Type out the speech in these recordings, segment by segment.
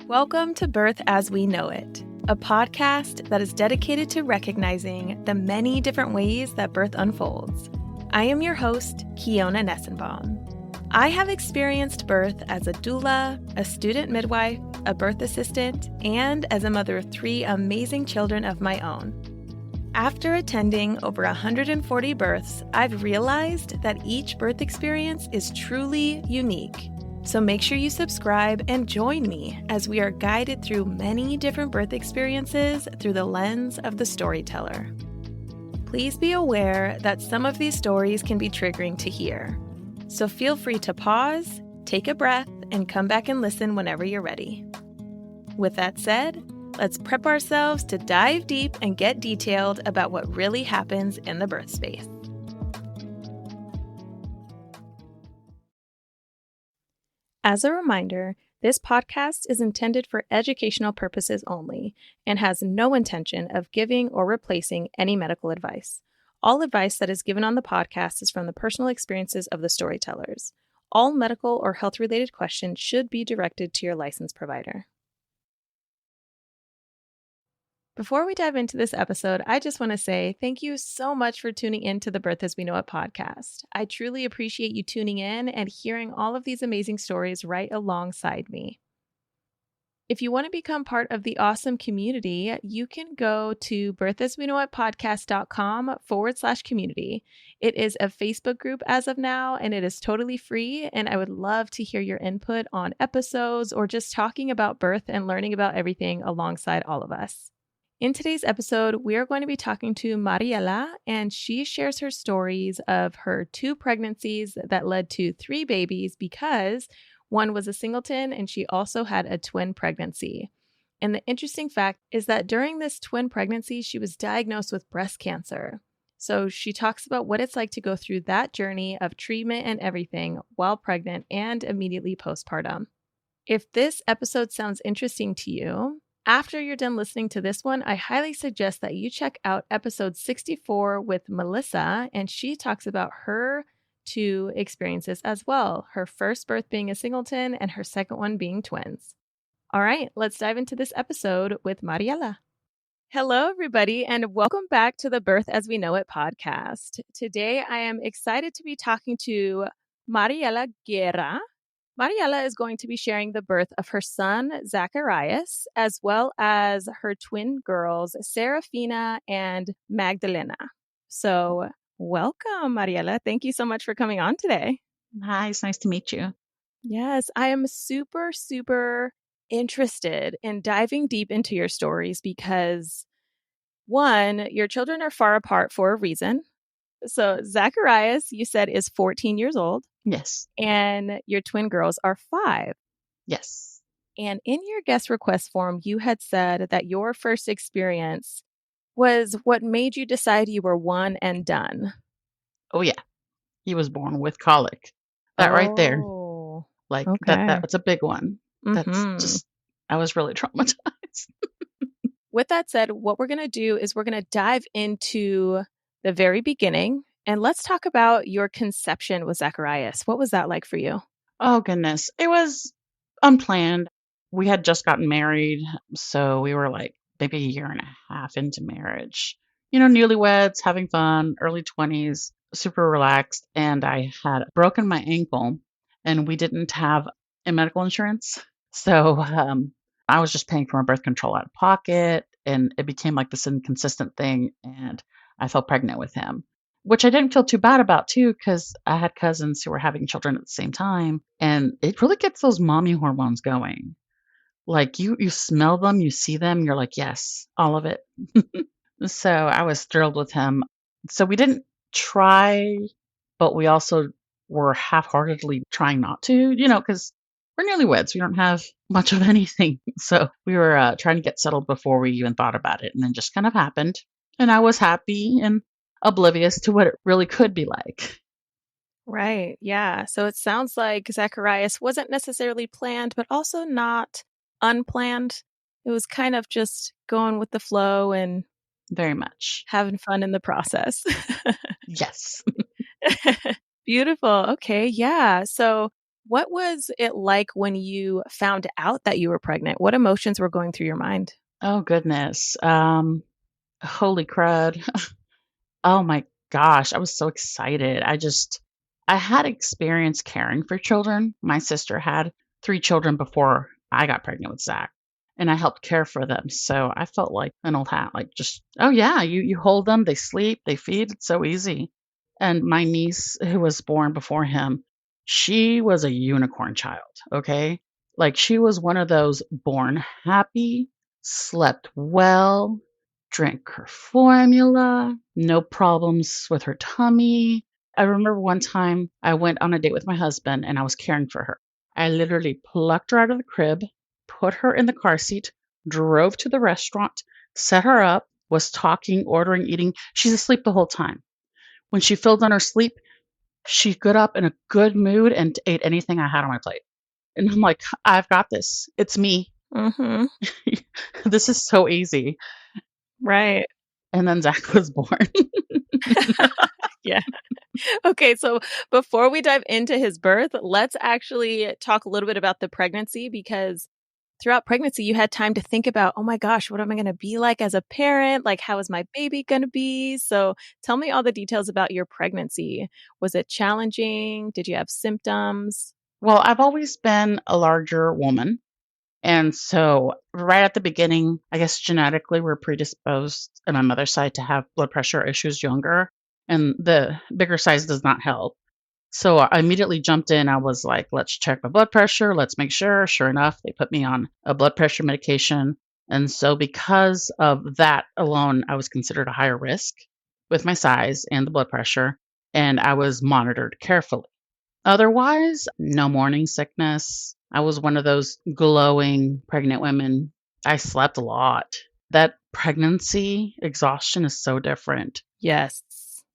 Welcome to Birth as We Know It, a podcast that is dedicated to recognizing the many different ways that birth unfolds. I am your host, Kiona Nessenbaum. I have experienced birth as a doula, a student midwife, a birth assistant, and as a mother of 3 amazing children of my own. After attending over 140 births, I've realized that each birth experience is truly unique. So make sure you subscribe and join me as we are guided through many different birth experiences through the lens of the storyteller. Please be aware that some of these stories can be triggering to hear. So feel free to pause, take a breath, and come back and listen whenever you're ready. With that said, let's prep ourselves to dive deep and get detailed about what really happens in the birth space. As a reminder, this podcast is intended for educational purposes only and has no intention of giving or replacing any medical advice. All advice that is given on the podcast is from the personal experiences of the storytellers. All medical or health-related questions should be directed to your licensed provider. Before we dive into this episode, I just want to say thank you so much for tuning in to the Birth as We Know It podcast. I truly appreciate you tuning in and hearing all of these amazing stories right alongside me. If you want to become part of the awesome community, you can go to birthasweknowitpodcast.com/community. It is a Facebook group as of now, and it is totally free. And I would love to hear your input on episodes or just talking about birth and learning about everything alongside all of us. In today's episode, we are going to be talking to Mariela, and she shares her stories of her 2 pregnancies that led to 3 babies because one was a singleton and she also had a twin pregnancy. And the interesting fact is that during this twin pregnancy, she was diagnosed with breast cancer. So she talks about what it's like to go through that journey of treatment and everything while pregnant and immediately postpartum. If this episode sounds interesting to you, after you're done listening to this one, I highly suggest that you check out episode 64 with Melissa, and she talks about her 2 experiences as well, her first birth being a singleton and her second one being twins. All right, let's dive into this episode with Mariela. Hello, everybody, and welcome back to the Birth as We Know It podcast. Today, I am excited to be talking to Mariela Guerra. Mariela is going to be sharing the birth of her son, Zacharias, as well as her twin girls, Serafina and Magdalena. So welcome, Mariela. Thank you so much for coming on today. Hi, it's nice to meet you. Yes, I am super, super interested in diving deep into your stories because, one, your children are far apart for a reason. So Zacharias, you said, is 14 years old. Yes. And your twin girls are 5. Yes. And in your guest request form, you had said that your first experience was what made you decide you were one and done. Oh, yeah. He was born with colic. That right there. Like okay. that's a big one. That's Mm-hmm. just, I was really traumatized. With that said, what we're going to do is we're going to dive into the very beginning. And let's talk about your conception with Zacharias. What was that like for you? Oh, goodness. It was unplanned. We had just gotten married, so we were like maybe a year and a half into marriage. You know, newlyweds, having fun, early 20s, super relaxed. And I had broken my ankle, and we didn't have a medical insurance. So I was just paying for my birth control out of pocket, and it became like this inconsistent thing. And I fell pregnant with him, which I didn't feel too bad about too, because I had cousins who were having children at the same time, and it really gets those mommy hormones going. Like you smell them, you see them, you're like, yes, all of it. So I was thrilled with him. So we didn't try, but we also were half-heartedly trying not to, because we're newlyweds. We don't have much of anything. So we were trying to get settled before we even thought about it, and then just kind of happened. And I was happy and oblivious to what it really could be like. Right. Yeah. So it sounds like Zacharias wasn't necessarily planned, but also not unplanned. It was kind of just going with the flow and very much having fun in the process. Yes. Beautiful. Okay. Yeah. So What was it like when you found out that you were pregnant? What emotions were going through your mind? Oh, goodness. Holy crud. Oh my gosh, I was so excited. I had experience caring for children. My sister had 3 children before I got pregnant with Zach, and I helped care for them. So I felt like an old hat, like just, oh yeah, you hold them, they sleep, they feed, it's so easy. And my niece who was born before him, she was a unicorn child, okay? Like she was one of those born happy, slept well, drank her formula, no problems with her tummy. I remember one time I went on a date with my husband and I was caring for her. I literally plucked her out of the crib, put her in the car seat, drove to the restaurant, set her up, was talking, ordering, eating. She's asleep the whole time. When she filled on her sleep, she got up in a good mood and ate anything I had on my plate. And I'm like, I've got this. It's me. Mhm. This is so easy. Right. And then Zach was born. Yeah. Okay, so before we dive into his birth, let's actually talk a little bit about the pregnancy because throughout pregnancy, you had time to think about, oh my gosh, what am I going to be like as a parent? Like, how is my baby going to be? So tell me all the details about your pregnancy. Was it challenging? Did you have symptoms? Well, I've always been a larger woman. And so, right at the beginning, I guess genetically, we're predisposed on my mother's side to have blood pressure issues younger, and the bigger size does not help. So, I immediately jumped in. I was like, let's check my blood pressure. Let's make sure. Sure enough, they put me on a blood pressure medication. And so, because of that alone, I was considered a higher risk with my size and the blood pressure, and I was monitored carefully. Otherwise, no morning sickness. I was one of those glowing pregnant women. I slept a lot. That pregnancy exhaustion is so different. Yes.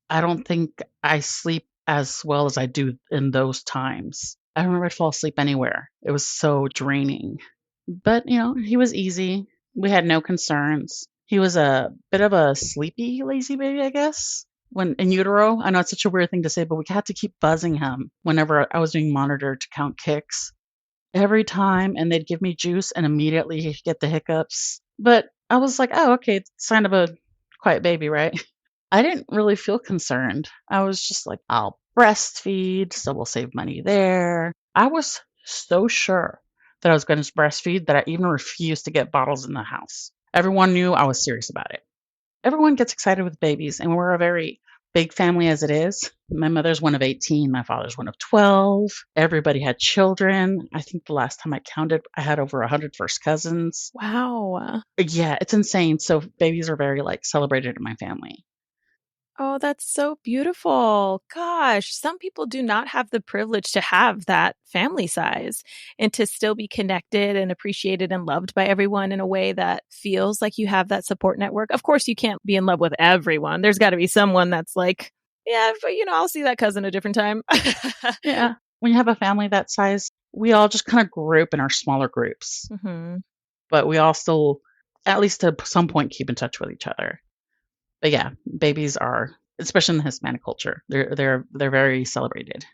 I don't think I sleep as well as I do in those times. I remember I'd fall asleep anywhere. It was so draining. But, he was easy. We had no concerns. He was a bit of a sleepy, lazy baby, I guess. When in utero, I know it's such a weird thing to say, but we had to keep buzzing him whenever I was being monitored to count kicks every time, and they'd give me juice and immediately he'd get the hiccups. But I was like, oh, okay, it's a sign of a quiet baby, right? I didn't really feel concerned. I was just like, I'll breastfeed, so we'll save money there. I was so sure that I was going to breastfeed that I even refused to get bottles in the house. Everyone knew I was serious about it. Everyone gets excited with babies, and we're a very big family as it is. My mother's one of 18, my father's one of 12. Everybody had children. I think the last time I counted, I had over 100 first cousins. Wow. Yeah, it's insane. So babies are very celebrated in my family. Oh, that's so beautiful. Gosh, some people do not have the privilege to have that family size and to still be connected and appreciated and loved by everyone in a way that feels like you have that support network. Of course, you can't be in love with everyone. There's got to be someone that's like, yeah, but I'll see that cousin a different time. Yeah. When you have a family that size, we all just kind of group in our smaller groups, Hmm. but we all still, at least to some point, keep in touch with each other. But yeah, babies are, especially in the Hispanic culture, they're very celebrated.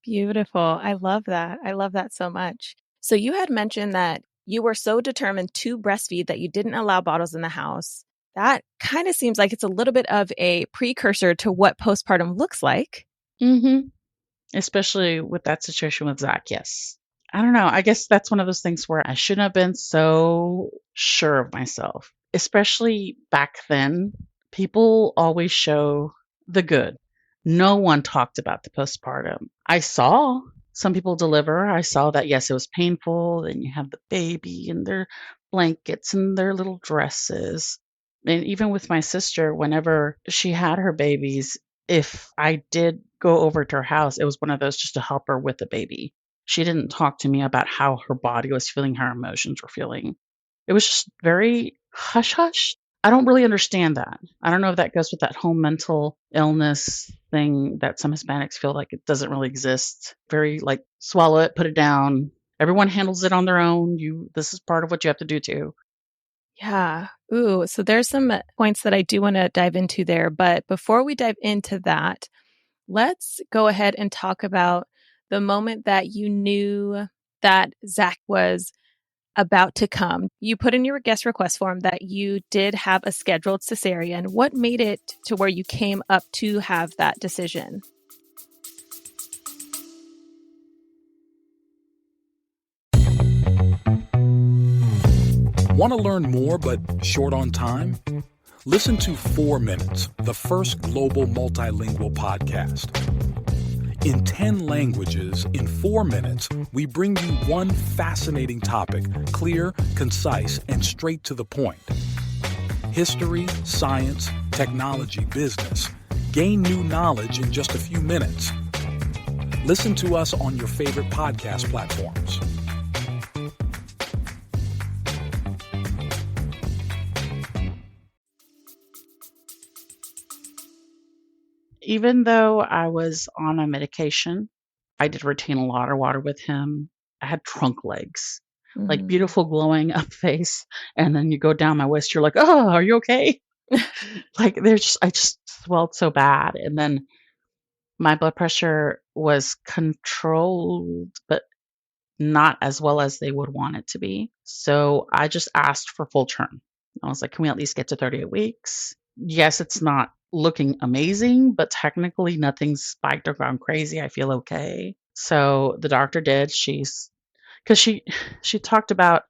Beautiful. I love that. I love that so much. So you had mentioned that you were so determined to breastfeed that you didn't allow bottles in the house. That kind of seems like it's a little bit of a precursor to what postpartum looks like. Hmm. Especially with that situation with Zach, yes. I don't know. I guess that's one of those things where I shouldn't have been so sure of myself. Especially back then, people always show the good. No one talked about the postpartum. I saw some people deliver. I saw that, yes, it was painful. Then you have the baby and their blankets and their little dresses. And even with my sister, whenever she had her babies, if I did go over to her house, it was one of those just to help her with the baby. She didn't talk to me about how her body was feeling, her emotions were feeling. It was just very hush hush. I don't really understand that. I don't know if that goes with that whole mental illness thing that some Hispanics feel like it doesn't really exist. Very swallow it, put it down. Everyone handles it on their own. This is part of what you have to do too. Yeah. Ooh, so there's some points that I do want to dive into there. But before we dive into that, let's go ahead and talk about the moment that you knew that Zach was about to come. You put in your guest request form that you did have a scheduled cesarean. What made it to where you came up to have that decision? Want to learn more but short on time? Listen to 4 Minutes, the first global multilingual podcast. In 10 languages, in 4 minutes, we bring you one fascinating topic, clear, concise, and straight to the point. History, science, technology, business. Gain new knowledge in just a few minutes. Listen to us on your favorite podcast platforms. Even though I was on a medication, I did retain a lot of water with him. I had trunk legs, like Mm. beautiful glowing up face, and then you go down my waist, you're like, "Oh, are you okay?" Like, I just swelled so bad, and then my blood pressure was controlled, but not as well as they would want it to be. So I just asked for full term. I was like, "Can we at least get to 38 weeks?" Yes, it's not looking amazing, but technically nothing's spiked or gone crazy. I feel okay. So the doctor did. Because she talked about,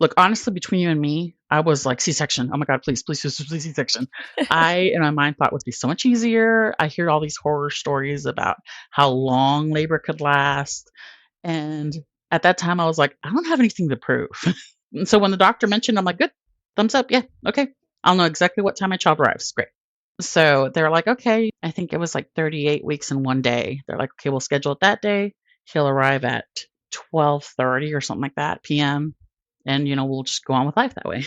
look, honestly, between you and me, I was like, C-section. Oh my God, please, please, please, please, C-section. I, in my mind, thought it would be so much easier. I hear all these horror stories about how long labor could last. And at that time, I was like, I don't have anything to prove. And so when the doctor mentioned, I'm like, good, thumbs up. Yeah, okay. I'll know exactly what time my child arrives. Great. So they're like, okay, I think it was like 38 weeks in one day. They're like, okay, we'll schedule it that day. He'll arrive at 12:30 or something like that p.m. And, we'll just go on with life that way.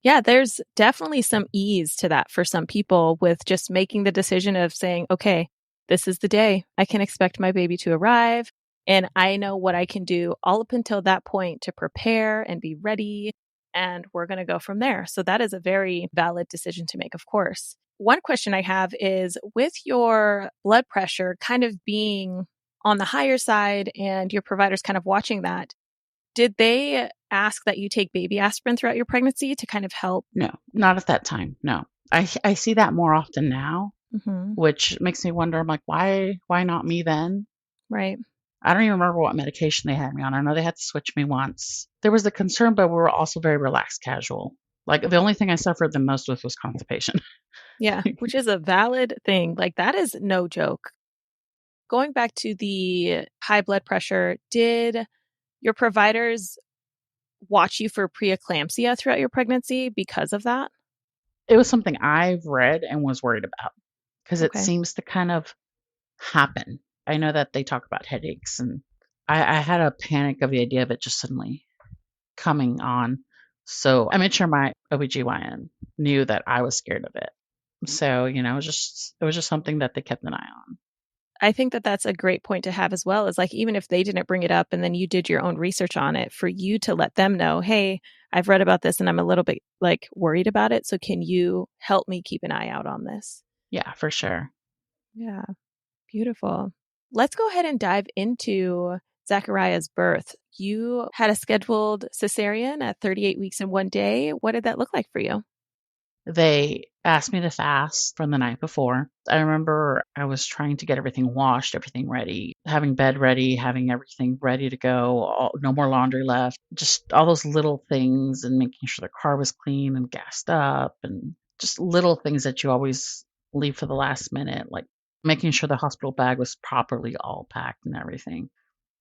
Yeah, there's definitely some ease to that for some people with just making the decision of saying, okay, this is the day I can expect my baby to arrive. And I know what I can do all up until that point to prepare and be ready. And we're going to go from there. So that is a very valid decision to make, of course. One question I have is with your blood pressure kind of being on the higher side and your providers kind of watching that, did they ask that you take baby aspirin throughout your pregnancy to kind of help? No, not at that time. No. I see that more often now, Mm-hmm. which makes me wonder. I'm like, why not me then? Right. I don't even remember what medication they had me on. I know they had to switch me once. There was a concern, but we were also very relaxed casual. Like, the only thing I suffered the most with was constipation. Yeah, which is a valid thing. Like, that is no joke. Going back to the high blood pressure, did your providers watch you for preeclampsia throughout your pregnancy because of that? It was something I've read and was worried about because it Okay. seems to kind of happen. I know that they talk about headaches, and I had a panic of the idea of it just suddenly coming on. So I made sure my OBGYN knew that I was scared of it. So, it was just something that they kept an eye on. I think that that's a great point to have as well, is like, even if they didn't bring it up and then you did your own research on it, for you to let them know, hey, I've read about this and I'm a little bit like worried about it. So can you help me keep an eye out on this? Yeah, for sure. Yeah. Beautiful. Let's go ahead and dive into Zachariah's birth. You had a scheduled cesarean at 38 weeks and one day. What did that look like for you? They asked me to fast from the night before. I remember I was trying to get everything washed, everything ready, having bed ready, having everything ready to go, no more laundry left, just all those little things, and making sure the car was clean and gassed up, and just little things that you always leave for the last minute, like making sure the hospital bag was properly all packed and everything.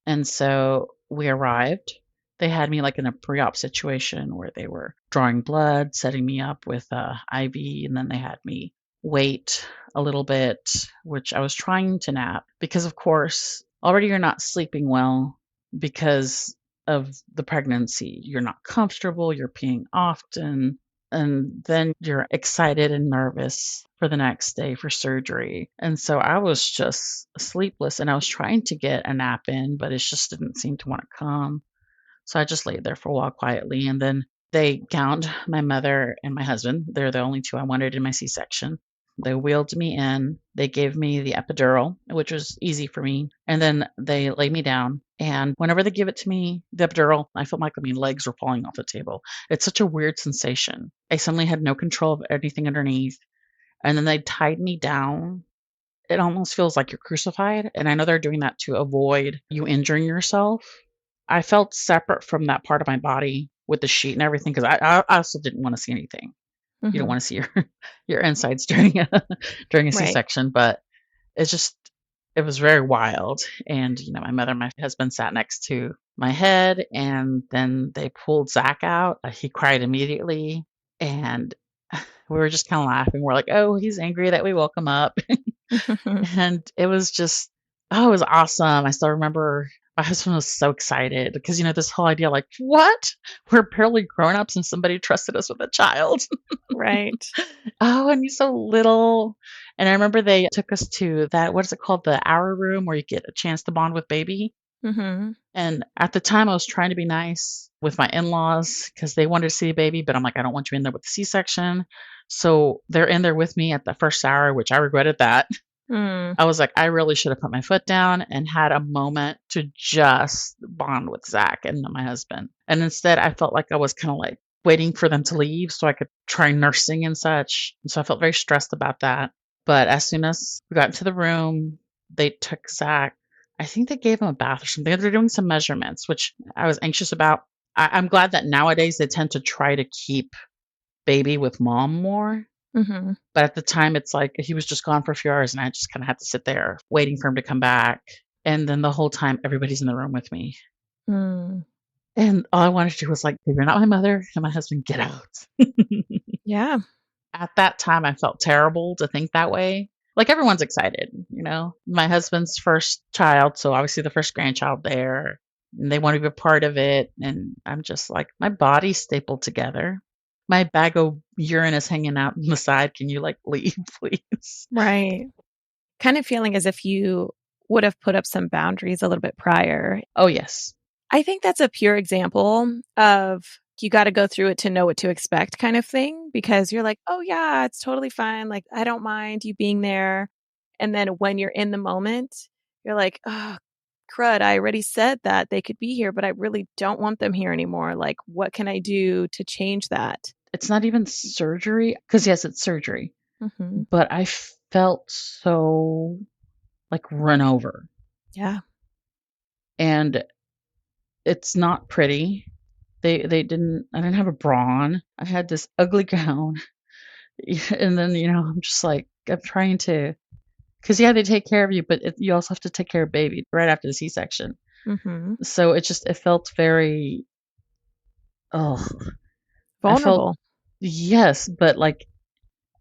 And so we arrived. They had me like in a pre-op situation where they were drawing blood, setting me up with a IV, and then they had me wait a little bit, which I was trying to nap because, of course, already you're not sleeping well because of the pregnancy. You're not comfortable, you're peeing often, and then you're excited and nervous for the next day for surgery. And so I was just sleepless and I was trying to get a nap in, but it just didn't seem to want to come. So I just laid there for a while quietly. And then they gowned my mother and my husband. They're the only two I wanted in my C section. They wheeled me in. They gave me the epidural, which was easy for me. And then they laid me down. And whenever they give it to me, the epidural, I felt like my legs were falling off the table. It's such a weird sensation. I suddenly had no control of anything underneath. And then they tied me down. It almost feels like you're crucified. And I know they're doing that to avoid you injuring yourself. I felt separate from that part of my body with the sheet and everything because I also didn't want to see anything. You don't Mhm. want to see your insides during a Right. C-section, but it was very wild. And my mother and my husband sat next to my head, and then they pulled Zach out. He cried immediately, and we were just kind of laughing. We're like, "Oh, he's angry that we woke him up." And it was just, oh, it was awesome. I still remember my husband was so excited because, this whole idea like, what? We're barely grown ups and somebody trusted us with a child. Right. Oh, and he's so little. And I remember they took us to that, what is it called? The hour room where you get a chance to bond with baby. Mhm. And at the time, I was trying to be nice with my in laws because they wanted to see a baby, but I'm like, I don't want you in there with the C-section. So they're in there with me at the first hour, which I regretted that. Mm. I was like, I really should have put my foot down and had a moment to just bond with Zach and my husband. And instead, I felt like I was kind of like waiting for them to leave so I could try nursing and such. And so I felt very stressed about that. But as soon as we got into the room, they took Zach. I think they gave him a bath or something. They're doing some measurements, which I was anxious about. I'm glad that nowadays they tend to try to keep baby with mom more. Mhm. But at the time, it's like he was just gone for a few hours, and I just kind of had to sit there waiting for him to come back. And then the whole time, everybody's in the room with me. Mm. And all I wanted to do was like, you're not my mother, and my husband, get out. Yeah. At that time, I felt terrible to think that way. Like everyone's excited, my husband's first child, so obviously the first grandchild there, and they want to be a part of it. And I'm just like, my body's stapled together. My bag of urine is hanging out on the side. Can you leave, please? Right. Kind of feeling as if you would have put up some boundaries a little bit prior. Oh, yes. I think that's a pure example of you got to go through it to know what to expect kind of thing, because you're like, oh, yeah, it's totally fine. Like, I don't mind you being there. And then when you're in the moment, you're like, oh, crud, I already said that they could be here, but I really don't want them here anymore. Like, what can I do to change that? It's not even surgery, because yes, it's surgery, Mm-hmm. but I felt so run over, Yeah. and it's not pretty. I didn't have a bra on. I had this ugly gown. And then, I'm just like, I'm trying to, because yeah, they take care of you, but you also have to take care of baby right after the C-section. Mm-hmm. So it felt very, oh, I felt, Vulnerable. yes, but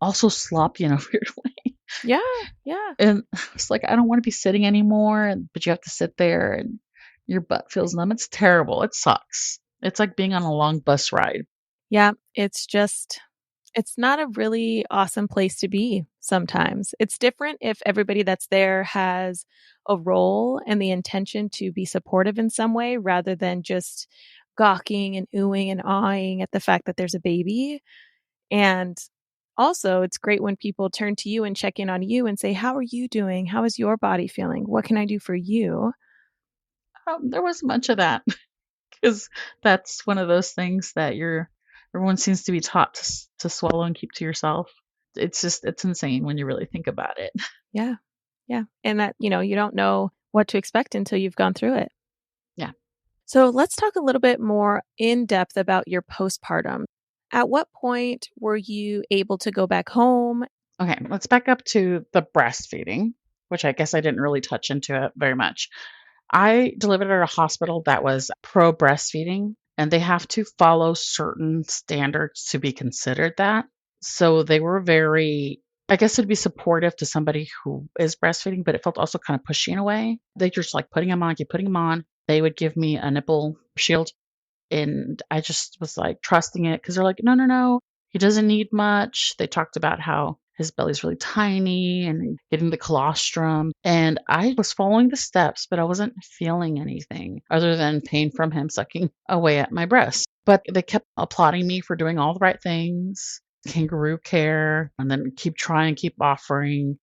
also sloppy in a weird way. Yeah. Yeah. And it's like, I don't want to be sitting anymore, but you have to sit there and your butt feels numb. It's terrible. It sucks. It's like being on a long bus ride. Yeah. It's not a really awesome place to be sometimes. It's different if everybody that's there has a role and the intention to be supportive in some way rather than just gawking and oohing and awing at the fact that there's a baby. And also, it's great when people turn to you and check in on you and say, how are you doing? How is your body feeling? What can I do for you? There wasn't much of that because that's one of those things that everyone seems to be taught to swallow and keep to yourself. It's insane when you really think about it. Yeah. Yeah. And that, you don't know what to expect until you've gone through it. Yeah. So let's talk a little bit more in depth about your postpartum. At what point were you able to go back home? Okay, let's back up to the breastfeeding, which I guess I didn't really touch into it very much. I delivered at a hospital that was pro breastfeeding, and they have to follow certain standards to be considered that. So they were very, I guess it'd be supportive to somebody who is breastfeeding, but it felt also kind of pushy in a way. They just putting them on, keep putting them on. They would give me a nipple shield, and I just was trusting it because they're like, no, no, no, he doesn't need much. They talked about how his belly's really tiny and getting the colostrum. And I was following the steps, but I wasn't feeling anything other than pain from him sucking away at my breast. But they kept applauding me for doing all the right things. kangaroo care, and then keep trying, keep offering.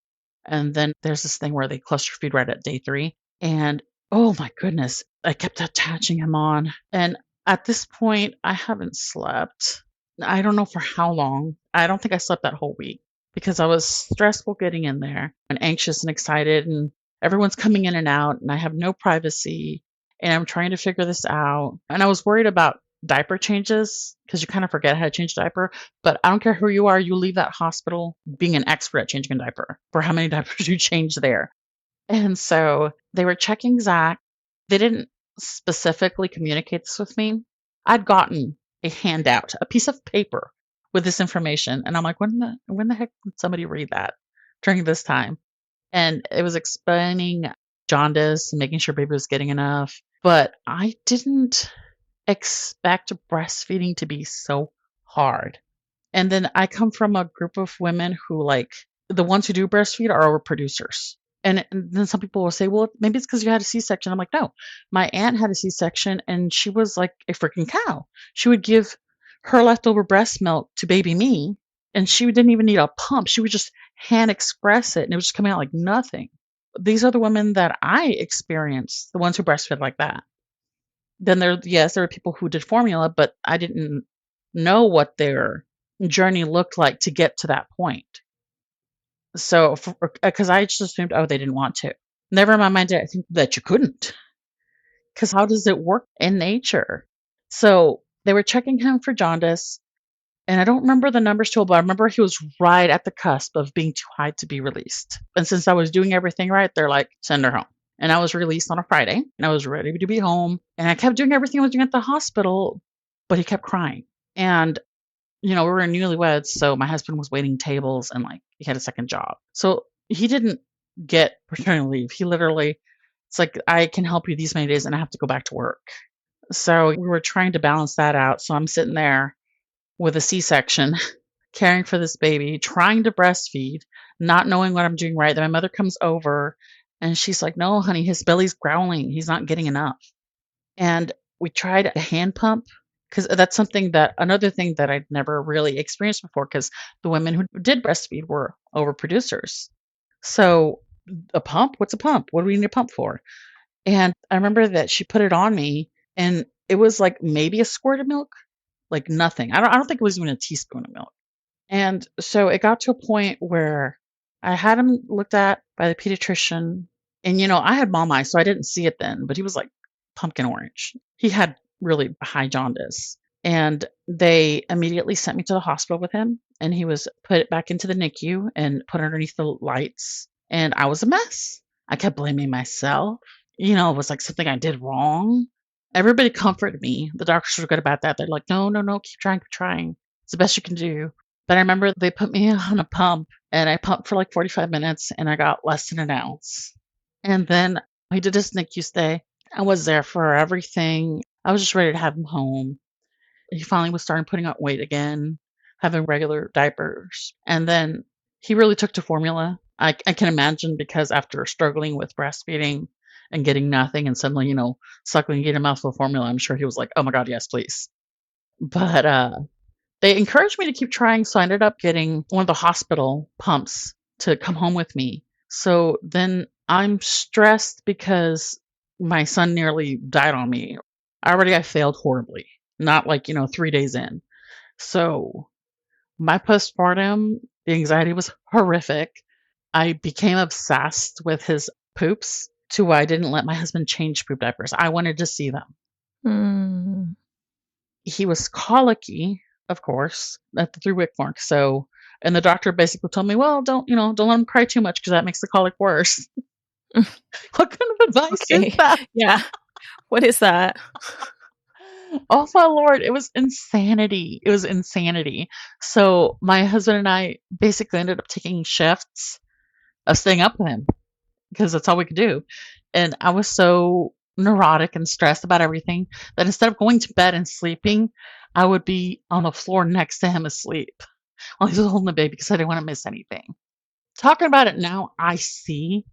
And then there's this thing where they cluster feed right at day 3. And oh my goodness, I kept attaching him on. And at this point, I haven't slept. I don't know for how long. I don't think I slept that whole week because I was stressful getting in there and anxious and excited, and everyone's coming in and out, and I have no privacy, and I'm trying to figure this out. And I was worried about diaper changes because you kind of forget how to change a diaper. But I don't care who you are, you leave that hospital being an expert at changing a diaper for how many diapers you change there. And so they were checking Zach. They didn't specifically communicate this with me. I'd gotten a handout, a piece of paper with this information. And I'm like, when the heck did somebody read that during this time? And it was explaining jaundice and making sure baby was getting enough. But I didn't expect breastfeeding to be so hard. And then I come from a group of women who, like, the ones who do breastfeed are overproducers. And then some people will say, well, maybe it's because you had a C-section. I'm like, no, my aunt had a C-section and she was like a freaking cow. She would give her leftover breast milk to baby me, and she didn't even need a pump. She would just hand express it, and it was just coming out like nothing. These are the women that I experienced, the ones who breastfed like that. Then there were people who did formula, but I didn't know what their journey looked like to get to that point. So, because I just assumed, oh, they didn't want to. Never in my mind did I think that you couldn't. Because how does it work in nature? So they were checking him for jaundice, and I don't remember the numbers too well, but I remember he was right at the cusp of being too high to be released. And since I was doing everything right, they're like, send her home. And I was released on a Friday, and I was ready to be home. And I kept doing everything I was doing at the hospital, but he kept crying. And we were newlyweds, so my husband was waiting tables and like he had a second job. So he didn't get paternity leave. He literally, it's like, I can help you these many days and I have to go back to work. So we were trying to balance that out. So I'm sitting there with a C-section, caring for this baby, trying to breastfeed, not knowing what I'm doing right. Then my mother comes over and she's like, no, honey, his belly's growling. He's not getting enough. And we tried a hand pump, because that's another thing that I'd never really experienced before, because the women who did breastfeed were overproducers. So a pump? What's a pump? What do we need a pump for? And I remember that she put it on me, and it was like maybe a squirt of milk, like nothing. I don't think it was even a teaspoon of milk. And so it got to a point where I had him looked at by the pediatrician, and I had mom eyes, so I didn't see it then, but he was like pumpkin orange. He had really high jaundice. And they immediately sent me to the hospital with him, and he was put back into the NICU and put underneath the lights. And I was a mess. I kept blaming myself. It was like something I did wrong. Everybody comforted me. The doctors were good about that. They're like, no, keep trying. It's the best you can do. But I remember they put me on a pump, and I pumped for like 45 minutes, and I got less than an ounce. And then he did his NICU stay. I was there for everything. I was just ready to have him home. He finally was starting putting on weight again, having regular diapers. And then he really took to formula. I can imagine, because after struggling with breastfeeding and getting nothing and suddenly, suckling and getting a mouthful of formula, I'm sure he was like, oh my God, yes, please. But they encouraged me to keep trying. So I ended up getting one of the hospital pumps to come home with me. So then I'm stressed because my son nearly died on me. I failed horribly, not like, 3 days in. So my postpartum, the anxiety was horrific. I became obsessed with his poops to where I didn't let my husband change poop diapers. I wanted to see them. Mm. He was colicky, of course, at the 3-week mark. So, and the doctor basically told me, well, don't let him cry too much because that makes the colic worse. What kind of advice is that? Yeah. What is that? Oh my Lord, it was insanity. So my husband and I basically ended up taking shifts of staying up with him because that's all we could do. And I was so neurotic and stressed about everything that instead of going to bed and sleeping, I would be on the floor next to him asleep while he was holding the baby because I didn't want to miss anything. Talking about it now, I see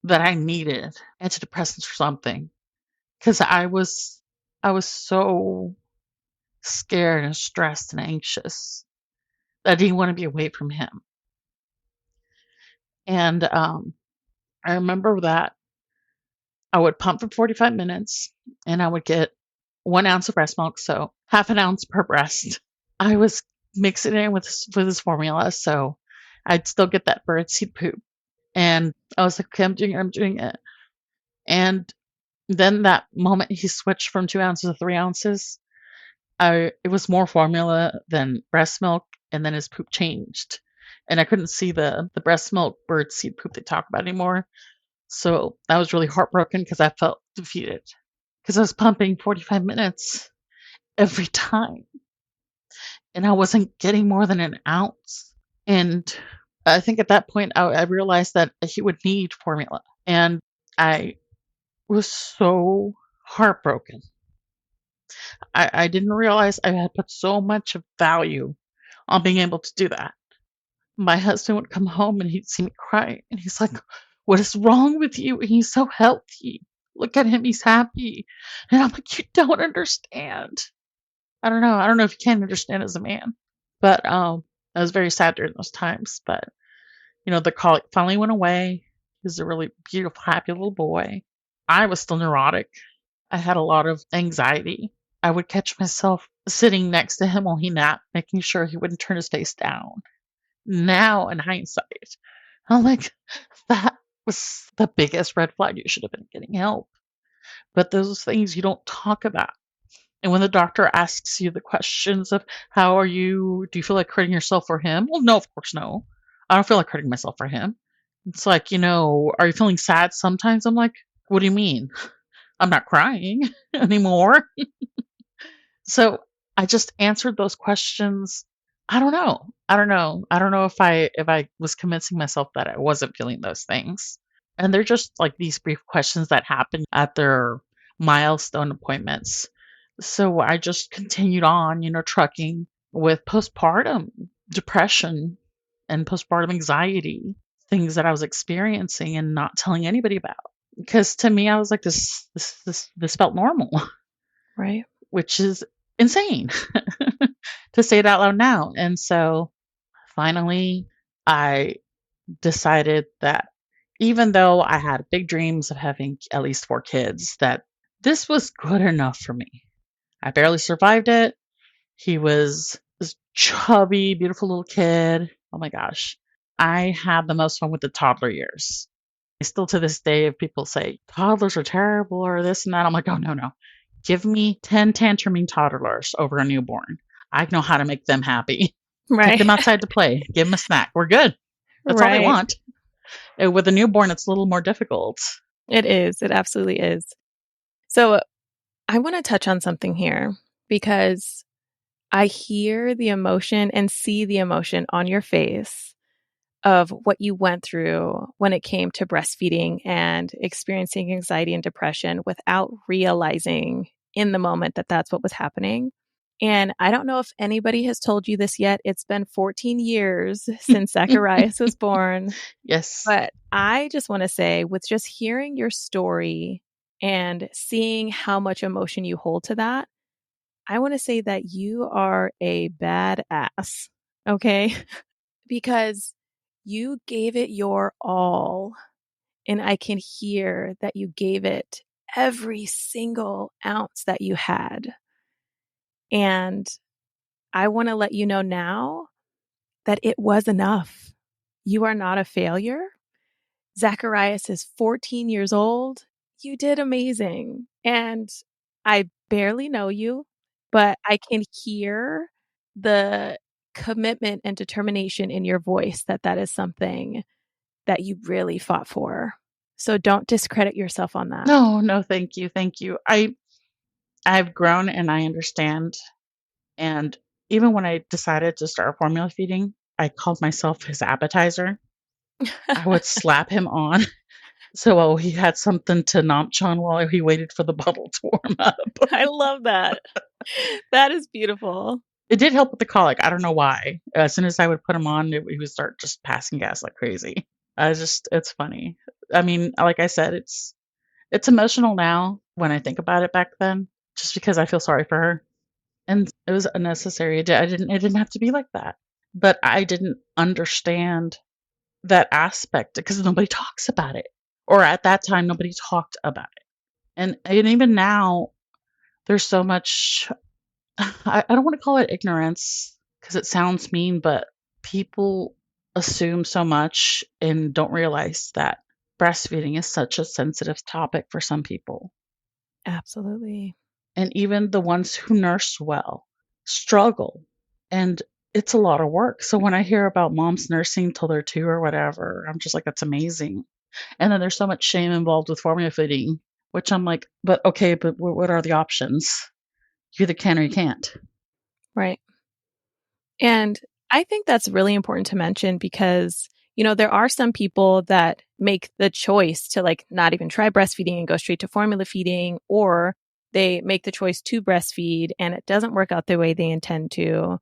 that I needed antidepressants or something because I was so scared and stressed and anxious. I didn't want to be away from him. And I remember that I would pump for 45 minutes and I would get 1 ounce of breast milk, so half an ounce per breast. I was mixing it in with this formula, so I'd still get that birdseed poop. And I was like, okay, I'm doing it. And then that moment he switched from 2 ounces to 3 ounces, it was more formula than breast milk, and then his poop changed. And I couldn't see the breast milk birdseed poop they talk about anymore. So I was really heartbroken because I felt defeated because I was pumping 45 minutes every time and I wasn't getting more than an ounce. And I think at that point, I realized that he would need formula. And I was so heartbroken. I didn't realize I had put so much value on being able to do that. My husband would come home and he'd see me cry and he's like, what is wrong with you? And he's so healthy. Look at him, he's happy. And I'm like, you don't understand. I don't know. I don't know if you can understand as a man. But I was very sad during those times. But the colic finally went away. He was a really beautiful, happy little boy. I was still neurotic. I had a lot of anxiety. I would catch myself sitting next to him while he napped, making sure he wouldn't turn his face down. Now, in hindsight, I'm like, that was the biggest red flag. You should have been getting help. But those things you don't talk about. And when the doctor asks you the questions of how are you, do you feel like hurting yourself for him? Well, no, of course, no. I don't feel like hurting myself for him. It's like, are you feeling sad sometimes? I'm like, what do you mean? I'm not crying anymore. So I just answered those questions. I don't know. I don't know if I was convincing myself that I wasn't feeling those things. And they're just like these brief questions that happen at their milestone appointments. So I just continued on, trucking with postpartum depression and postpartum anxiety, things that I was experiencing and not telling anybody about. Because to me, I was like, this felt normal. Right. Which is insane to say it out loud now. And so finally, I decided that even though I had big dreams of having at least 4 kids, that this was good enough for me. I barely survived it. He was this chubby, beautiful little kid. Oh my gosh. I had the most fun with the toddler years. Still to this day, if people say toddlers are terrible or this and that, I'm like, oh, no. Give me 10 tantruming toddlers over a newborn. I know how to make them happy. Right. Take them outside to play. Give them a snack. We're good. That's all they want. With a newborn, it's a little more difficult. It is. It absolutely is. So I want to touch on something here because I hear the emotion and see the emotion on your face of what you went through when it came to breastfeeding and experiencing anxiety and depression without realizing in the moment that that's what was happening. And I don't know if anybody has told you this yet. It's been 14 years since Zacharias was born. Yes. But I just want to say, with just hearing your story and seeing how much emotion you hold to that, I want to say that you are a badass, okay? Because you gave it your all. And I can hear that you gave it every single ounce that you had. And I want to let you know now that it was enough. You are not a failure. Zacharias is 14 years old. You did amazing. And I barely know you, but I can hear the commitment and determination in your voice that is something that you really fought for. So don't discredit yourself on that. No, thank you. Thank you. I've grown and I understand. And even when I decided to start formula feeding, I called myself his appetizer. I would slap him on. So he had something to notch on while he waited for the bottle to warm up. I love that. That is beautiful. It did help with the colic. I don't know why. As soon as I would put him on, he would start just passing gas like crazy. It's funny. I mean, like I said, it's emotional now when I think about it back then, just because I feel sorry for her. And it was unnecessary. It didn't have to be like that. but I didn't understand that aspect because nobody talks about it. Or at that time, nobody talked about it. And even now, there's so much, I don't want to call it ignorance because it sounds mean, but people assume so much and don't realize that breastfeeding is such a sensitive topic for some people. Absolutely. And even the ones who nurse well struggle. And it's a lot of work. So when I hear about moms nursing till they're 2 or whatever, I'm just like, that's amazing. And then there's so much shame involved with formula feeding, which I'm like, but okay, but what are the options? You either can or you can't. Right. And I think that's really important to mention because, there are some people that make the choice to like not even try breastfeeding and go straight to formula feeding, or they make the choice to breastfeed and it doesn't work out the way they intend to.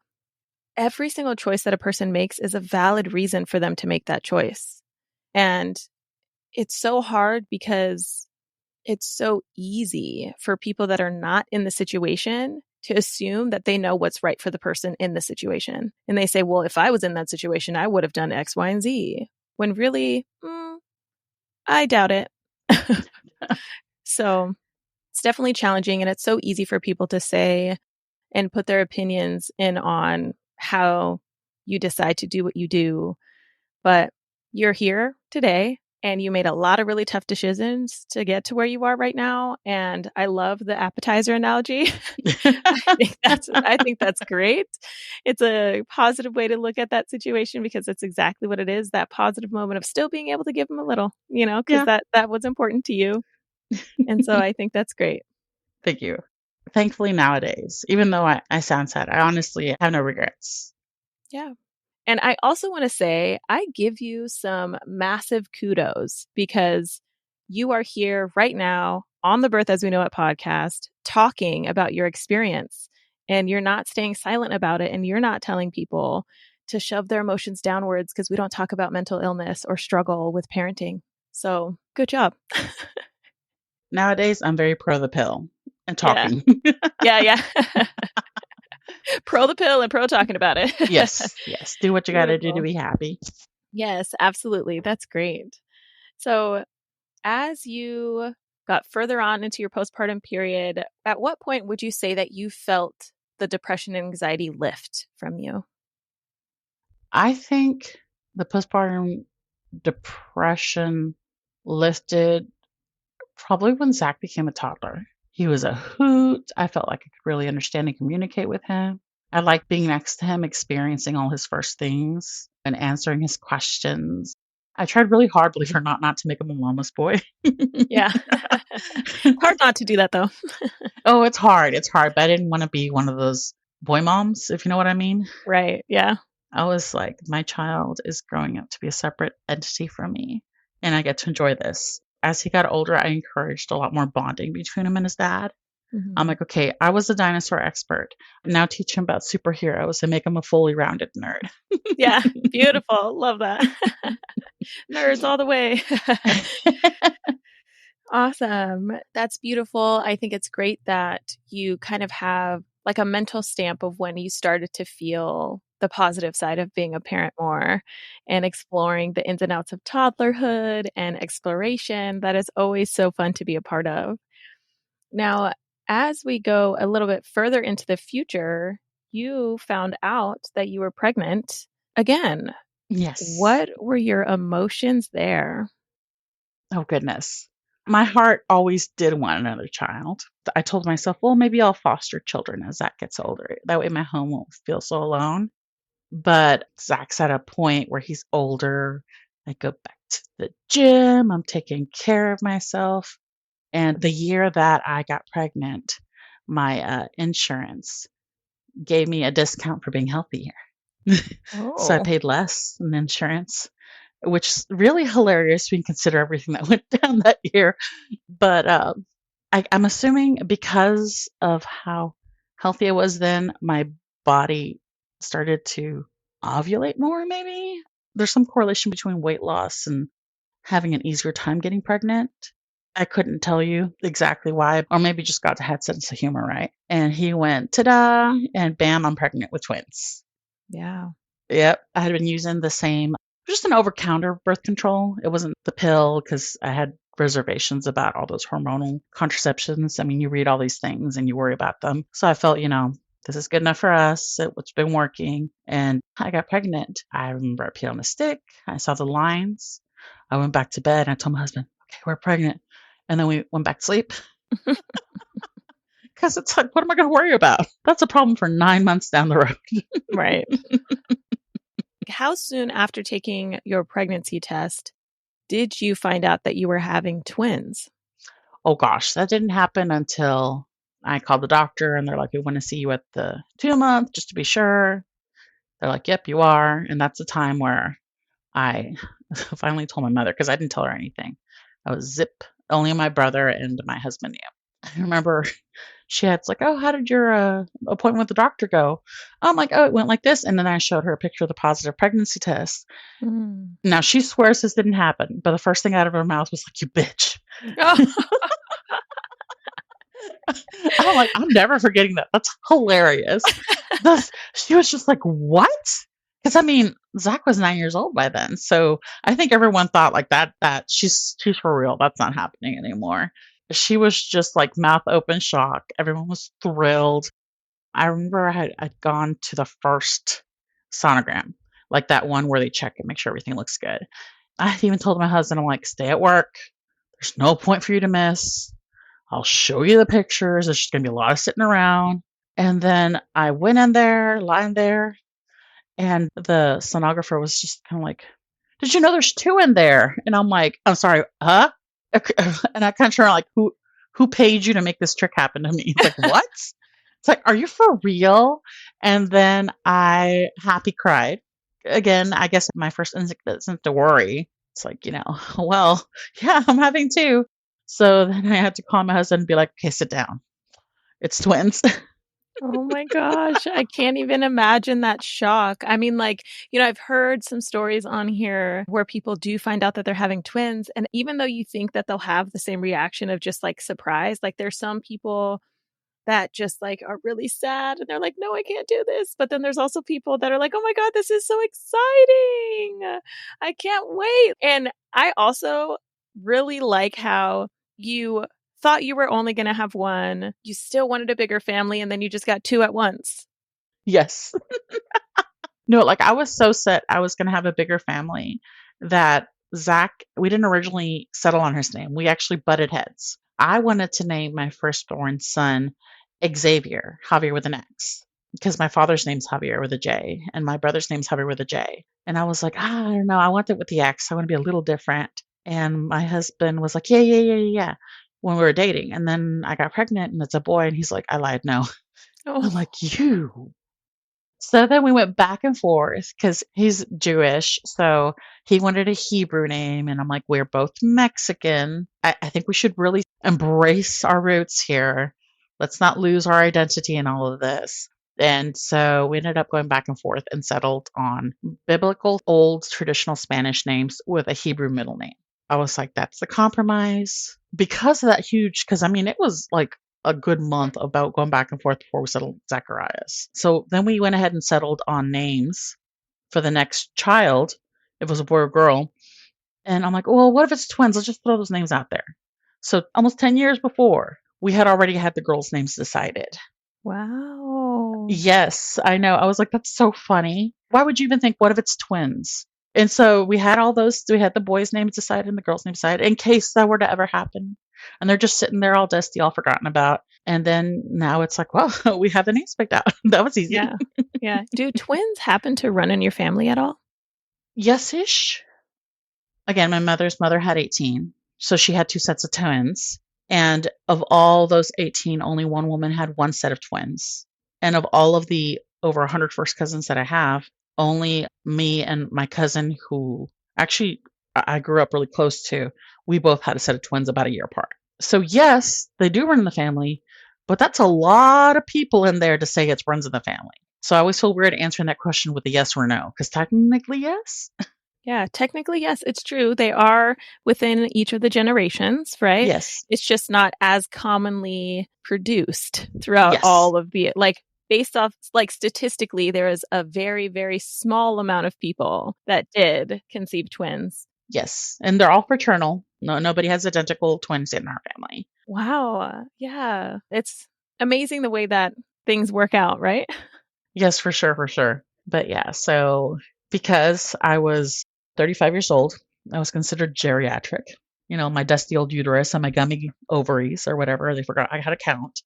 Every single choice that a person makes is a valid reason for them to make that choice. And it's so hard because it's so easy for people that are not in the situation to assume that they know what's right for the person in the situation. And they say, well, if I was in that situation, I would have done X, Y, and Z. When really, I doubt it. So it's definitely challenging. And it's so easy for people to say and put their opinions in on how you decide to do what you do. But you're here today and you made a lot of really tough decisions to get to where you are right now. And I love the appetizer analogy. I think that's great. It's a positive way to look at that situation because it's exactly what it is, that positive moment of still being able to give them a little, because Yeah. that was important to you. And so I think that's great. Thank you. Thankfully, nowadays, even though I sound sad, I honestly have no regrets. Yeah. And I also want to say, I give you some massive kudos because you are here right now on the Birth As We Know It podcast, talking about your experience, and you're not staying silent about it. And you're not telling people to shove their emotions downwards because we don't talk about mental illness or struggle with parenting. So good job. Nowadays, I'm very pro the pill and Yeah. talking. Yeah. Pro the pill and pro talking about it. Yes. Do what you got to do to Beautiful. be happy. Yes, absolutely. That's great. So as you got further on into your postpartum period, at what point would you say that you felt the depression and anxiety lift from you? I think the postpartum depression lifted probably when Zach became a toddler. He was a hoot. I felt like I could really understand and communicate with him. I liked being next to him, experiencing all his first things and answering his questions. I tried really hard, believe it or not to make him a mama's boy. Yeah. Hard not to do that though. Oh, it's hard. It's hard. But I didn't want to be one of those boy moms, if you know what I mean. Right. Yeah. I was like, my child is growing up to be a separate entity from me, and I get to enjoy this. As he got older, I encouraged a lot more bonding between him and his dad. I'm like, okay, I was a dinosaur expert. Now teach him about superheroes and make him a fully rounded nerd. Yeah. Beautiful. Love that. Nerds all the way. Awesome. That's beautiful. I think it's great that you kind of have like a mental stamp of when you started to feel the positive side of being a parent more and exploring the ins and outs of toddlerhood and exploration. That is always so fun to be a part of. Now, as we go a little bit further into the future, you found out that you were pregnant again. Yes. What were your emotions there? Oh, goodness. My heart always did want another child. I told myself, well, maybe I'll foster children as Zach gets older. That way my home won't feel so alone. But Zach's at a point where he's older. I go back to the gym. I'm taking care of myself. And the year that I got pregnant, my insurance gave me a discount for being healthier. So I paid less in insurance, which is really hilarious when you consider everything that went down that year. But I'm assuming because of how healthy I was then, my body started to ovulate more, maybe. There's some correlation between weight loss and having an easier time getting pregnant. I couldn't tell you exactly why, or maybe just God's had sense of humor, right? And he went, ta-da, and bam, I'm pregnant with twins. Yeah. Yep. I had been using the same, just an over-counter birth control. It wasn't the pill because I had reservations about all those hormonal contraceptions. I mean, you read all these things and you worry about them. So I felt, this is good enough for us. It's been working. And I got pregnant. I remember I peed on a stick. I saw the lines. I went back to bed and I told my husband, okay, we're pregnant. And then we went back to sleep. Because it's like, what am I going to worry about? That's a problem for 9 months down the road. Right. How soon after taking your pregnancy test did you find out that you were having twins? Oh gosh, that didn't happen until I called the doctor and they're like, we want to see you at the 2 month just to be sure. They're like, yep, you are. And that's the time where I finally told my mother because I didn't tell her anything. I was zip. Only my brother and my husband knew. I remember she had like, oh, how did your appointment with the doctor go? I'm like, oh, it went like this. And then I showed her a picture of the positive pregnancy test. Mm. Now she swears this didn't happen, but the first thing out of her mouth was like, you bitch. I'm like, I'm never forgetting that. That's hilarious. She was just like, what? Because I mean, Zach was 9 years old by then. So I think everyone thought like that she's for real. That's not happening anymore. She was just like mouth open shock. Everyone was thrilled. I remember I'd gone to the first sonogram, like that one where they check and make sure everything looks good. I even told my husband, I'm like, stay at work. There's no point for you to miss. I'll show you the pictures. There's just going to be a lot of sitting around. And then I went in there, lying there, and the sonographer was just kind of like, did you know there's two in there? And I'm like, I'm sorry, huh? And I kind of turn like, who paid you to make this trick happen to me? He's like, what? It's like, are you for real? And then I happy cried. Again, I guess my first instinct isn't to worry. It's like, well, yeah, I'm having two. So then I had to call my husband and be like, okay, sit down. It's twins. Oh my gosh. I can't even imagine that shock. I mean, I've heard some stories on here where people do find out that they're having twins. And even though you think that they'll have the same reaction of just like surprise, like there's some people that just like are really sad and they're like, no, I can't do this. But then there's also people that are like, oh my God, this is so exciting. I can't wait. And I also really like how you thought you were only going to have one. You still wanted a bigger family and then you just got two at once. Yes. No, like I was so set I was going to have a bigger family that Zach, we didn't originally settle on his name. We actually butted heads. I wanted to name my firstborn son Xavier, Javier with an X, because my father's name's Javier with a J and my brother's name's Javier with a J. And I was like, I don't know. I want it with the X. I want to be a little different. And my husband was like, yeah, when we were dating. And then I got pregnant and it's a boy. And he's like, I lied. No. Oh. I'm like, you. So then we went back and forth because he's Jewish. So he wanted a Hebrew name. And I'm like, we're both Mexican. I think we should really embrace our roots here. Let's not lose our identity in all of this. And so we ended up going back and forth and settled on biblical, old, traditional Spanish names with a Hebrew middle name. I was like, that's the compromise. Because of that because it was like a good month about going back and forth before we settled Zacharias. So then we went ahead and settled on names for the next child. If it was a boy or girl. And I'm like, well, what if it's twins? Let's just throw those names out there. So almost 10 years before, we had already had the girls' names decided. Wow. Yes, I know. I was like, that's so funny. Why would you even think, what if it's twins? And so we had all those, we had the boys' names decided and the girls' names decided in case that were to ever happen. And they're just sitting there all dusty, all forgotten about. And then now it's like, well, we have the names picked out. That was easy. Yeah. Do twins happen to run in your family at all? Yes-ish. Again, my mother's mother had 18. So she had two sets of twins. And of all those 18, only one woman had one set of twins. And of all of the over 100 first cousins that I have, only me and my cousin, who actually I grew up really close to, we both had a set of twins about a year apart. So yes, they do run in the family, but that's a lot of people in there to say it runs in the family. So I always feel weird answering that question with a yes or no, because technically yes. Yeah, technically, yes, it's true. They are within each of the generations, right? Yes. It's just not as commonly produced throughout all of the, based off, like, statistically, there is a very, very small amount of people that did conceive twins. Yes. And they're all fraternal. No, nobody has identical twins in our family. Wow. Yeah. It's amazing the way that things work out, right? Yes, for sure, for sure. But yeah, so because I was 35 years old, I was considered geriatric. My dusty old uterus and my gummy ovaries or whatever. They forgot I had a count.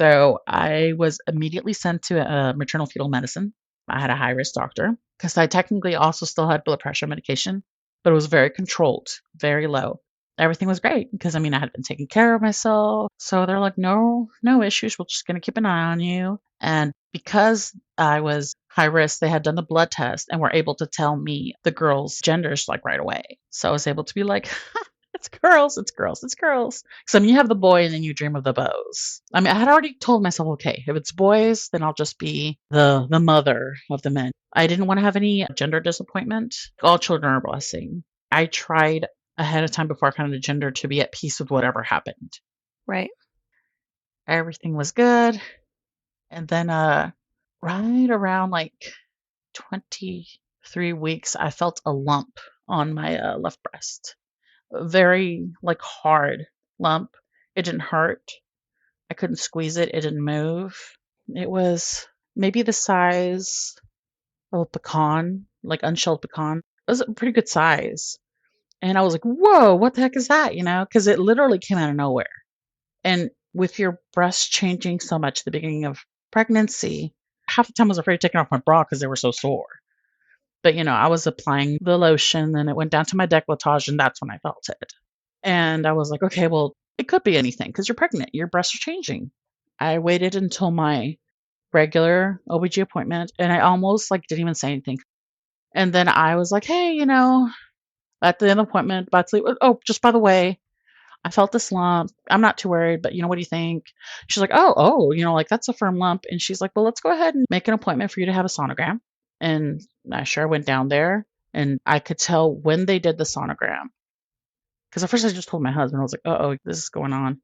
So I was immediately sent to maternal fetal medicine. I had a high risk doctor because I technically also still had blood pressure medication, but it was very controlled, very low. Everything was great because I had been taking care of myself. So they're like, no, no issues. We're just going to keep an eye on you. And because I was high risk, they had done the blood test and were able to tell me the girls' genders like right away. So I was able to be like, it's girls, it's girls, it's girls. So you have the boy and then you dream of the boys. I had already told myself, okay, if it's boys, then I'll just be the mother of the men. I didn't want to have any gender disappointment. All children are a blessing. I tried ahead of time before I found a gender to be at peace with whatever happened. Right. Everything was good. And then right around like 23 weeks, I felt a lump on my left breast. A very hard lump. It didn't hurt. I couldn't squeeze it. It didn't move. It was maybe the size of a pecan, like unshelled pecan. It was a pretty good size. And I was like, whoa, what the heck is that? Because it literally came out of nowhere. And with your breast changing so much at the beginning of pregnancy, half the time I was afraid of taking off my bra because they were so sore. But, I was applying the lotion and it went down to my décolletage and that's when I felt it. And I was like, okay, well, it could be anything because you're pregnant. Your breasts are changing. I waited until my regular OBG appointment and I almost didn't even say anything. And then I was like, hey, at the end of the appointment, about to leave. Oh, just by the way, I felt this lump. I'm not too worried, but what do you think? She's like, oh, that's a firm lump. And she's like, well, let's go ahead and make an appointment for you to have a sonogram. And I sure went down there and I could tell when they did the sonogram. Because at first I just told my husband, I was like, oh, this is going on.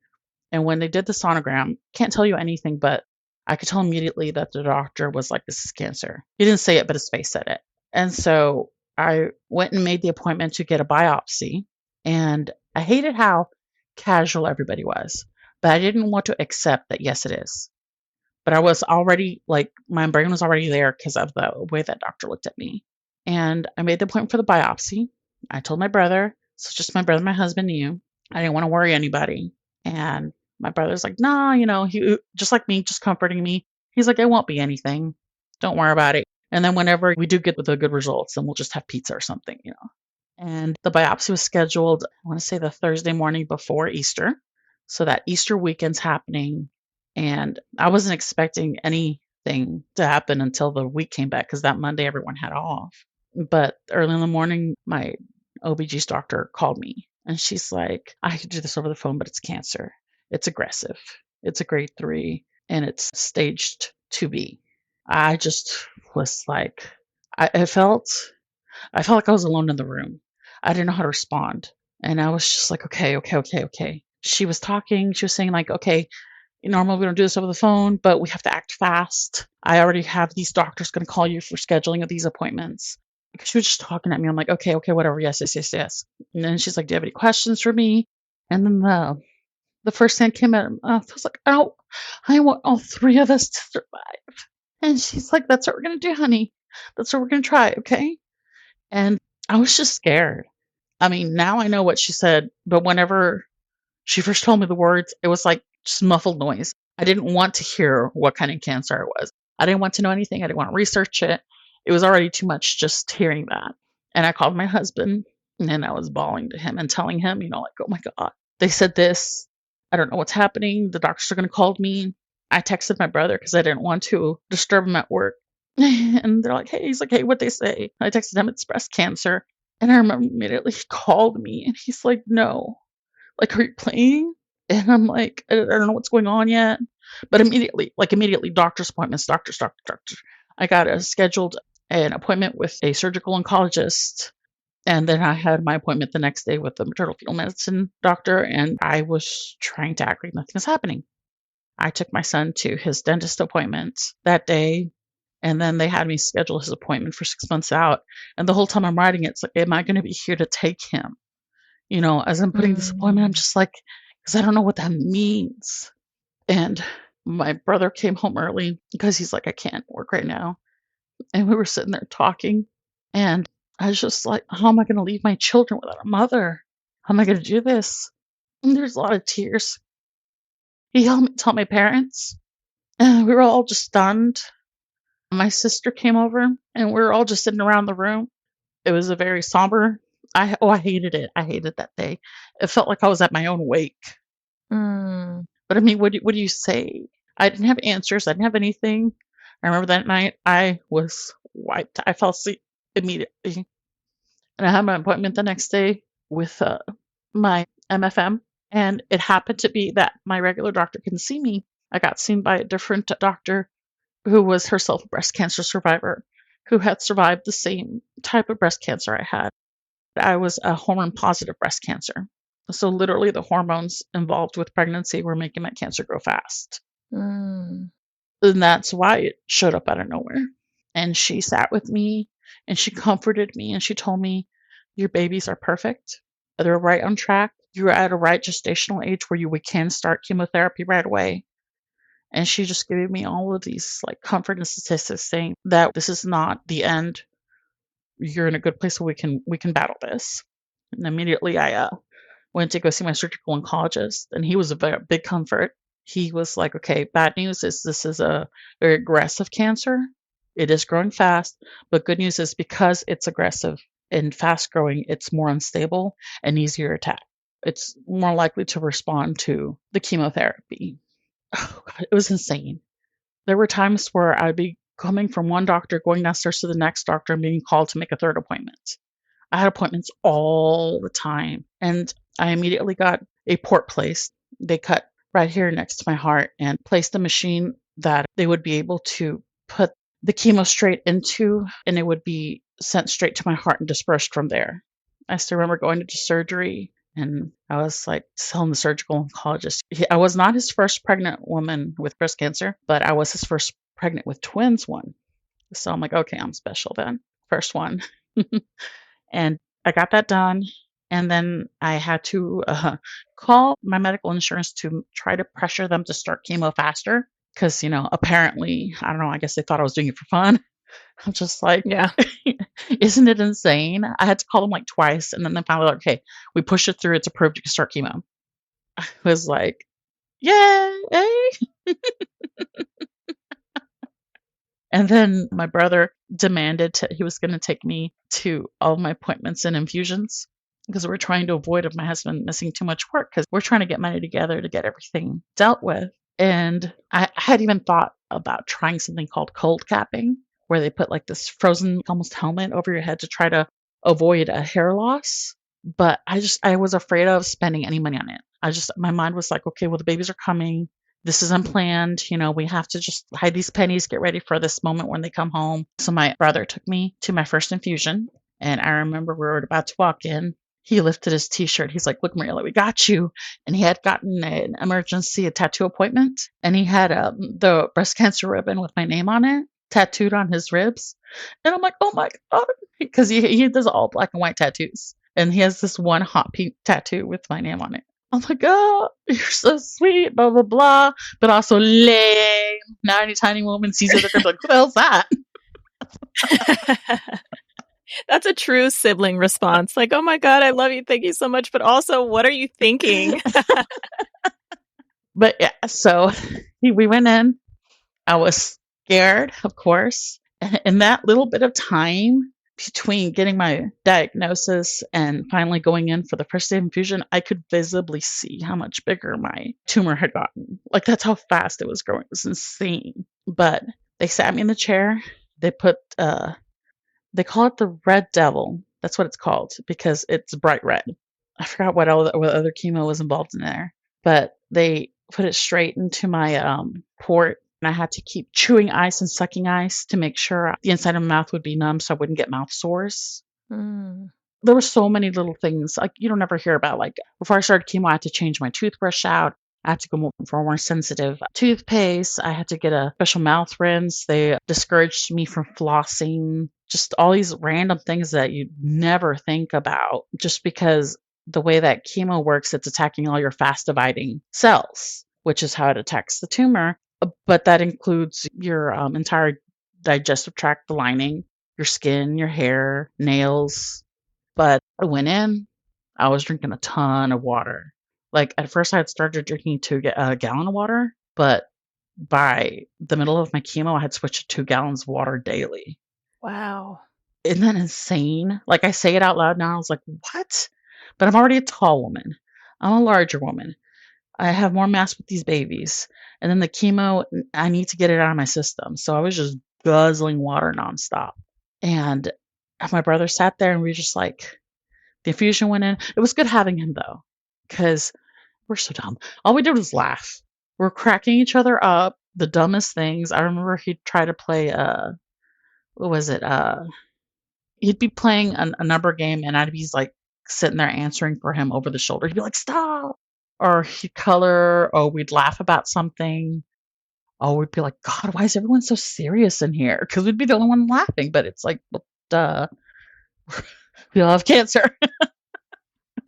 And when they did the sonogram, can't tell you anything, but I could tell immediately that the doctor was like, this is cancer. He didn't say it, but his face said it. And so I went and made the appointment to get a biopsy. And I hated how casual everybody was, but I didn't want to accept that, yes, it is. But I was already my brain was already there because of the way that doctor looked at me. And I made the appointment for the biopsy. I told my brother, so just my brother and my husband knew. I didn't want to worry anybody. And my brother's like, nah, he just like me, just comforting me. He's like, it won't be anything. Don't worry about it. And then whenever we do get the good results, then we'll just have pizza or something, And the biopsy was scheduled, I want to say the Thursday morning before Easter. So that Easter weekend's happening. And I wasn't expecting anything to happen until the week came back because that Monday everyone had off. But early in the morning, my OBG's doctor called me and she's like, I could do this over the phone, but it's cancer. It's aggressive. It's a grade 3 and it's staged 2B. I just was like, I felt like I was alone in the room. I didn't know how to respond. And I was just like, okay. She was talking. She was saying okay, normally we don't do this over the phone, but we have to act fast. I already have these doctors going to call you for scheduling of these appointments. She was just talking at me. I'm like, okay, whatever. Yes. And then she's like, do you have any questions for me? And then the first thing came out, I was like, oh, I want all 3 of us to survive. And she's like, that's what we're going to do, honey. That's what we're going to try. Okay. And I was just scared. Now I know what she said, but whenever she first told me the words, it was like just muffled noise. I didn't want to hear what kind of cancer it was. I didn't want to know anything. I didn't want to research it. It was already too much just hearing that. And I called my husband and I was bawling to him and telling him, oh my God, they said this. I don't know what's happening. The doctors are going to call me. I texted my brother because I didn't want to disturb him at work. And they're like, hey, he's like, hey, what'd they say? I texted him, it's breast cancer. And I remember immediately he called me and he's like, no, are you playing? And I'm like, I don't know what's going on yet. But immediately, doctor's appointments, doctor. I got scheduled an appointment with a surgical oncologist. And then I had my appointment the next day with the maternal fetal medicine doctor. And I was trying to act like nothing was happening. I took my son to his dentist appointment that day. And then they had me schedule his appointment for 6 months out. And the whole time I'm writing it, it's like, am I going to be here to take him? As I'm putting this appointment, I'm just like, because I don't know what that means. And my brother came home early because he's like, I can't work right now. And we were sitting there talking. And I was just like, how am I going to leave my children without a mother? How am I going to do this? And there's a lot of tears. He helped me tell my parents. And we were all just stunned. My sister came over and we were all just sitting around the room. It was a very somber. I hated it. I hated that day. It felt like I was at my own wake. Mm. But I mean, what do you say? I didn't have answers. I didn't have anything. I remember that night I was wiped. I fell asleep immediately. And I had my appointment the next day with my MFM. And it happened to be that my regular doctor couldn't see me. I got seen by a different doctor who was herself a breast cancer survivor, who had survived the same type of breast cancer I had. I was a hormone-positive breast cancer. So literally the hormones involved with pregnancy were making my cancer grow fast. Mm. And that's why it showed up out of nowhere. And she sat with me and she comforted me and she told me, your babies are perfect. They're right on track. You're at a right gestational age where we can start chemotherapy right away. And she just gave me all of these like comfort and statistics saying that this is not the end. You're in a good place where we can battle this. And immediately I went to go see my surgical oncologist, and he was a very big comfort. He was like, okay, bad news is this is a very aggressive cancer. It is growing fast, but good news is because it's aggressive and fast growing, it's more unstable and easier to attack. It's more likely to respond to the chemotherapy. Oh, God, it was insane. There were times where I'd be coming from one doctor, going downstairs to the next doctor, and being called to make a third appointment. I had appointments all the time. And I immediately got a port placed. They cut right here next to my heart and placed a machine that they would be able to put the chemo straight into, and it would be sent straight to my heart and dispersed from there. I still remember going into surgery, and I was like telling the surgical oncologist, I was not his first pregnant woman with breast cancer, but I was his first pregnant with twins one. So I'm like, okay, I'm special then. First one. And I got that done. And then I had to call my medical insurance to try to pressure them to start chemo faster. Because, apparently, I don't know, I guess they thought I was doing it for fun. I'm just like, Yeah. Isn't it insane? I had to call them like twice. And then they finally like, okay, we pushed it through. It's approved. You can start chemo. I was like, yay. And then my brother demanded he was going to take me to all my appointments and infusions because we're trying to avoid my husband missing too much work because we're trying to get money together to get everything dealt with. And I had even thought about trying something called cold capping, where they put like this frozen almost helmet over your head to try to avoid a hair loss. But I was afraid of spending any money on it. My mind was like, okay, well, the babies are coming. This is unplanned. We have to just hide these pennies, get ready for this moment when they come home. So my brother took me to my first infusion. And I remember we were about to walk in. He lifted his t-shirt. He's like, look, Mariela, we got you. And he had gotten an emergency tattoo appointment. And he had the breast cancer ribbon with my name on it tattooed on his ribs. And I'm like, oh my God. Because he does all black and white tattoos. And he has this one hot pink tattoo with my name on it. I'm like, oh, you're so sweet, blah, blah, blah. But also lame. Now any tiny woman sees it, they're going to be like, who the hell's that? That's a true sibling response. Like, oh my God, I love you. Thank you so much. But also, what are you thinking? But yeah, so we went in. I was scared, of course. And in that little bit of time between getting my diagnosis and finally going in for the first day of infusion, I could visibly see how much bigger my tumor had gotten. Like, that's how fast it was growing. It was insane. But they sat me in the chair. They put, they call it the red devil. That's what it's called because it's bright red. I forgot what other chemo was involved in there. But they put it straight into my port. And I had to keep chewing ice and sucking ice to make sure the inside of my mouth would be numb so I wouldn't get mouth sores. Mm. There were so many little things like you don't ever hear about. Like before I started chemo, I had to change my toothbrush out. I had to go for more sensitive toothpaste. I had to get a special mouth rinse. They discouraged me from flossing. Just all these random things that you never think about just because the way that chemo works, it's attacking all your fast dividing cells, which is how it attacks the tumor. But that includes your entire digestive tract lining, your skin, your hair, nails. But I went in, I was drinking a ton of water. Like at first, I had started drinking a gallon of water, but by the middle of my chemo, I had switched to 2 gallons of water daily. Wow. Isn't that insane? Like I say it out loud now. I was like, what? But I'm already a tall woman. I'm a larger woman. I have more mass with these babies. And then the chemo, I need to get it out of my system. So I was just guzzling water nonstop. And my brother sat there and we were just like, the infusion went in. It was good having him though, because we're so dumb. All we did was laugh. We're cracking each other up, the dumbest things. I remember he'd try to play, what was it? He'd be playing a number game and I'd be like sitting there answering for him over the shoulder. He'd be like, stop. Or he'd color, or we'd laugh about something. Oh, we'd be like, God, why is everyone so serious in here? Because we'd be the only one laughing, but it's like, well, duh. We all have cancer.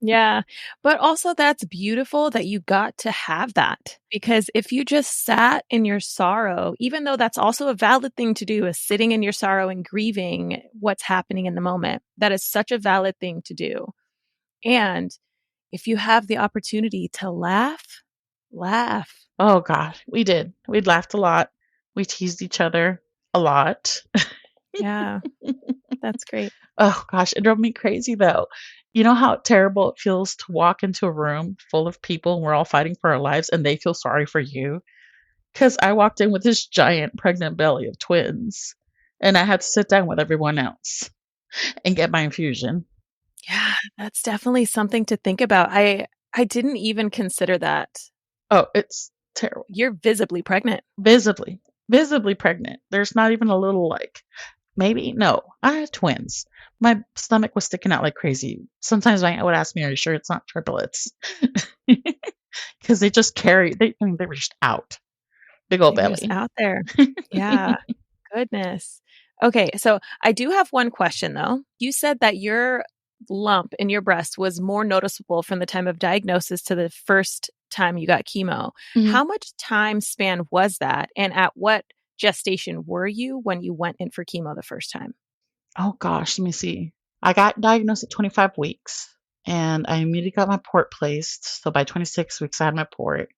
Yeah. But also that's beautiful that you got to have that, because if you just sat in your sorrow, even though that's also a valid thing to do, is sitting in your sorrow and grieving what's happening in the moment. That is such a valid thing to do. And if you have the opportunity to laugh. Oh God, we did. We'd laughed a lot. We teased each other a lot. Yeah. That's great. Oh gosh, it drove me crazy though. You know how terrible it feels to walk into a room full of people and we're all fighting for our lives and they feel sorry for you? Because I walked in with this giant pregnant belly of twins and I had to sit down with everyone else and get my infusion. Yeah, that's definitely something to think about. I didn't even consider that. Oh, it's terrible. You're visibly pregnant. Visibly pregnant. There's not even a little like, maybe, no, I had twins. My stomach was sticking out like crazy. Sometimes my aunt would ask me, are you sure it's not triplets? Because they just they were just out. Big old They're just belly. out there. Yeah. Goodness. Okay. So I do have one question though. You said that your lump in your breast was more noticeable from the time of diagnosis to the first time you got chemo. Mhm. How much time span was that? And at what gestation were you when you went in for chemo the first time? Oh gosh, let me see. I got diagnosed at 25 weeks and I immediately got my port placed. So by 26 weeks, I had my port.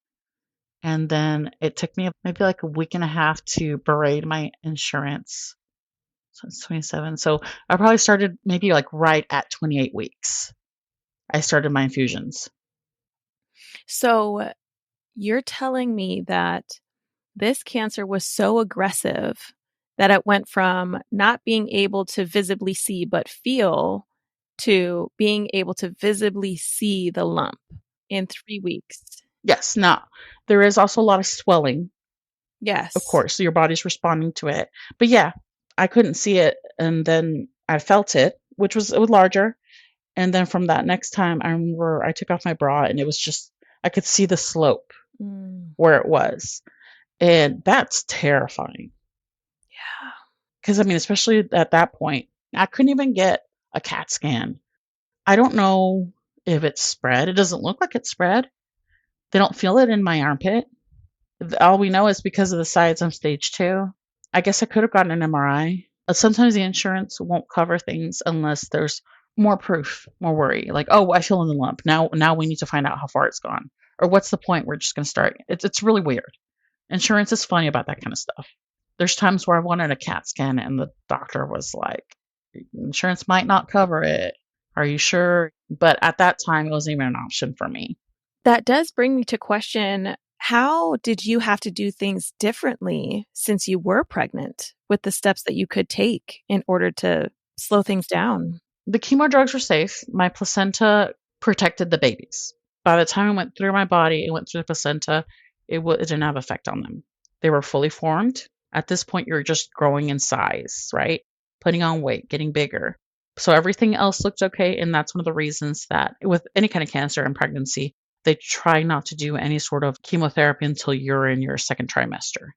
And then it took me maybe like a week and a half to berate my insurance. So it's 27. So I probably started maybe like right at 28 weeks. I started my infusions. So you're telling me that this cancer was so aggressive that it went from not being able to visibly see but feel to being able to visibly see the lump in 3 weeks. Yes. Now, there is also a lot of swelling, Yes. of course. So your body's responding to it. But yeah, I couldn't see it. And then I felt it, it was larger. And then from that next time, I remember I took off my bra and it was just, I could see the slope where it was. And that's terrifying. Yeah. Because, I mean, especially at that point, I couldn't even get a CAT scan. I don't know if it's spread. It doesn't look like it's spread. They don't feel it in my armpit. All we know is because of the sides, I'm stage 2. I guess I could have gotten an MRI. Sometimes the insurance won't cover things unless there's more proof, more worry. Like, oh, I feel in the lump. Now we need to find out how far it's gone. Or what's the point? We're just going to start. It's really weird. Insurance is funny about that kind of stuff. There's times where I wanted a CAT scan and the doctor was like, insurance might not cover it. Are you sure? But at that time, it wasn't even an option for me. That does bring me to question, how did you have to do things differently since you were pregnant with the steps that you could take in order to slow things down? The chemo drugs were safe. My placenta protected the babies. By the time it went through my body, it went through the placenta, it didn't have effect on them. They were fully formed. At this point, you're just growing in size, right? Putting on weight, getting bigger. So everything else looked okay. And that's one of the reasons that with any kind of cancer and pregnancy, they try not to do any sort of chemotherapy until you're in your second trimester.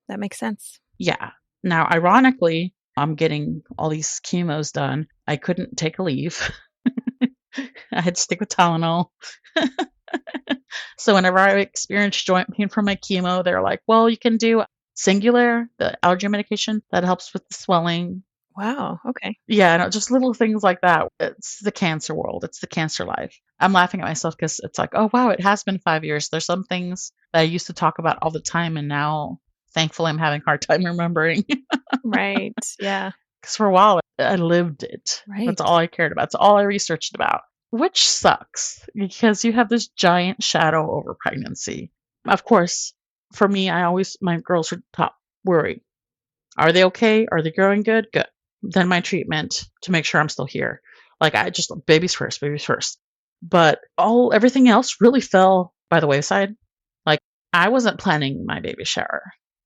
That makes sense. Yeah. Now, ironically, I'm getting all these chemos done. I couldn't take a leave. I had to stick with Tylenol. So whenever I experienced joint pain from my chemo, they're like, well, you can do Singular, the allergy medication that helps with the swelling. Wow. Okay. Yeah, no, just little things like that. It's the cancer world. It's the cancer life. I'm laughing at myself because it's like, oh, wow, it has been 5 years. There's some things that I used to talk about all the time. And now, thankfully, I'm having a hard time remembering. Right. Yeah. Because for a while, I lived it. Right. That's all I cared about. It's all I researched about, which sucks because you have this giant shadow over pregnancy. Of course, for me, my girls are top worry. Are they okay? Are they growing good? Good. Then my treatment to make sure I'm still here. Like I just babies first. But everything else really fell by the wayside. Like I wasn't planning my baby shower.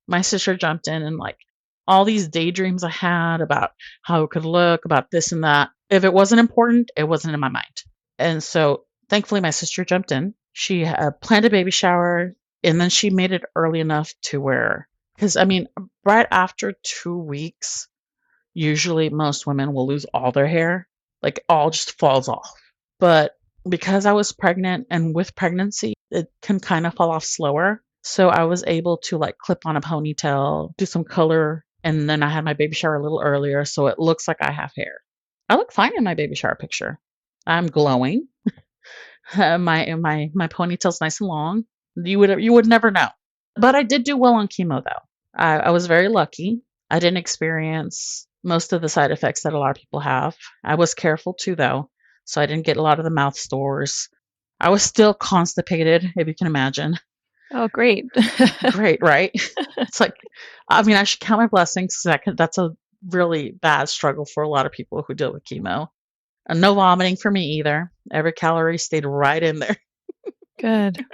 My sister jumped in and like all these daydreams I had about how it could look, about this and that. If it wasn't important, it wasn't in my mind. And so thankfully my sister jumped in. She planned a baby shower and then she made it early enough to where, because I mean, right after 2 weeks, usually most women will lose all their hair, like all just falls off. But because I was pregnant and with pregnancy, it can kind of fall off slower. So I was able to like clip on a ponytail, do some color, and then I had my baby shower a little earlier. So it looks like I have hair. I look fine in my baby shower picture. I'm glowing. My ponytail's nice and long. You would never know. But I did do well on chemo though. I was very lucky. I didn't experience most of the side effects that a lot of people have. I was careful too though, so I didn't get a lot of the mouth sores. I was still constipated, if you can imagine. Oh, great. Great, right? It's like, I mean, I should count my blessings. That's a really bad struggle for a lot of people who deal with chemo. And no vomiting for me either. Every calorie stayed right in there. Good.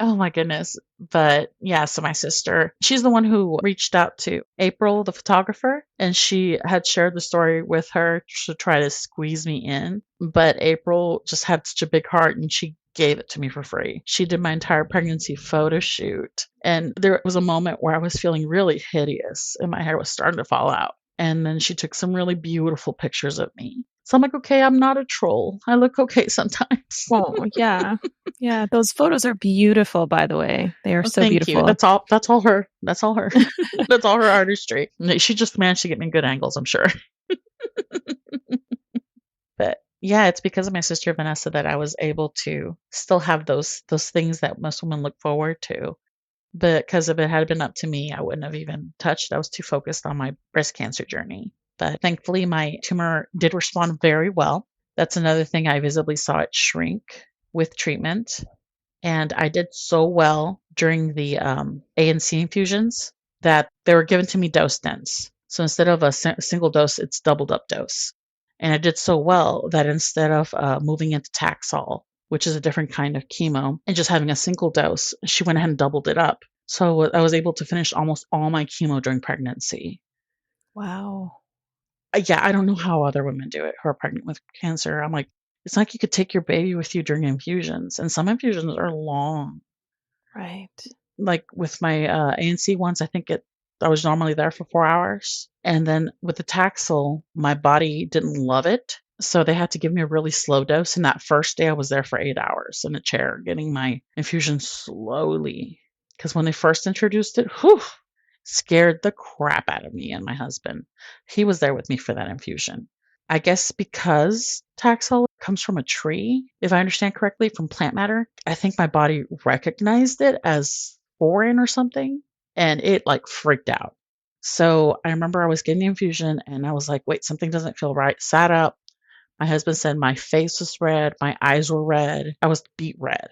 Oh my goodness. But yeah, so my sister, she's the one who reached out to April, the photographer, and she had shared the story with her to try to squeeze me in. But April just had such a big heart and she gave it to me for free. She did my entire pregnancy photo shoot. And there was a moment where I was feeling really hideous and my hair was starting to fall out. And then she took some really beautiful pictures of me. So I'm like, okay, I'm not a troll. I look okay sometimes. Oh, yeah. Yeah. Those photos are beautiful, by the way. They are so Thank beautiful. you. That's all her. That's all her. That's all her artistry. She just managed to get me good angles, I'm sure. But yeah, it's because of my sister Vanessa that I was able to still have those things that most women look forward to. But because if it had been up to me, I wouldn't have even touched. I was too focused on my breast cancer journey. But thankfully, my tumor did respond very well. That's another thing I visibly saw it shrink with treatment. And I did so well during the ANC infusions that they were given to me dose dense. So instead of a single dose, it's doubled up dose. And I did so well that instead of moving into Taxol, which is a different kind of chemo, and just having a single dose, she went ahead and doubled it up. So I was able to finish almost all my chemo during pregnancy. Wow. Yeah, I don't know how other women do it who are pregnant with cancer. I'm like, it's like you could take your baby with you during infusions, and some infusions are long. Right. Like with my ANC ones, I was normally there for 4 hours. And then with the Taxol, my body didn't love it. So they had to give me a really slow dose. And that first day, I was there for 8 hours in a chair getting my infusion slowly. Because when they first introduced it, scared the crap out of me and my husband. He was there with me for that infusion. I guess because Taxol comes from a tree, if I understand correctly, from plant matter, I think my body recognized it as foreign or something, and it like freaked out. So I remember I was getting the infusion and I was like, wait, something doesn't feel right. Sat up. My husband said my face was red, my eyes were red, I was beet red.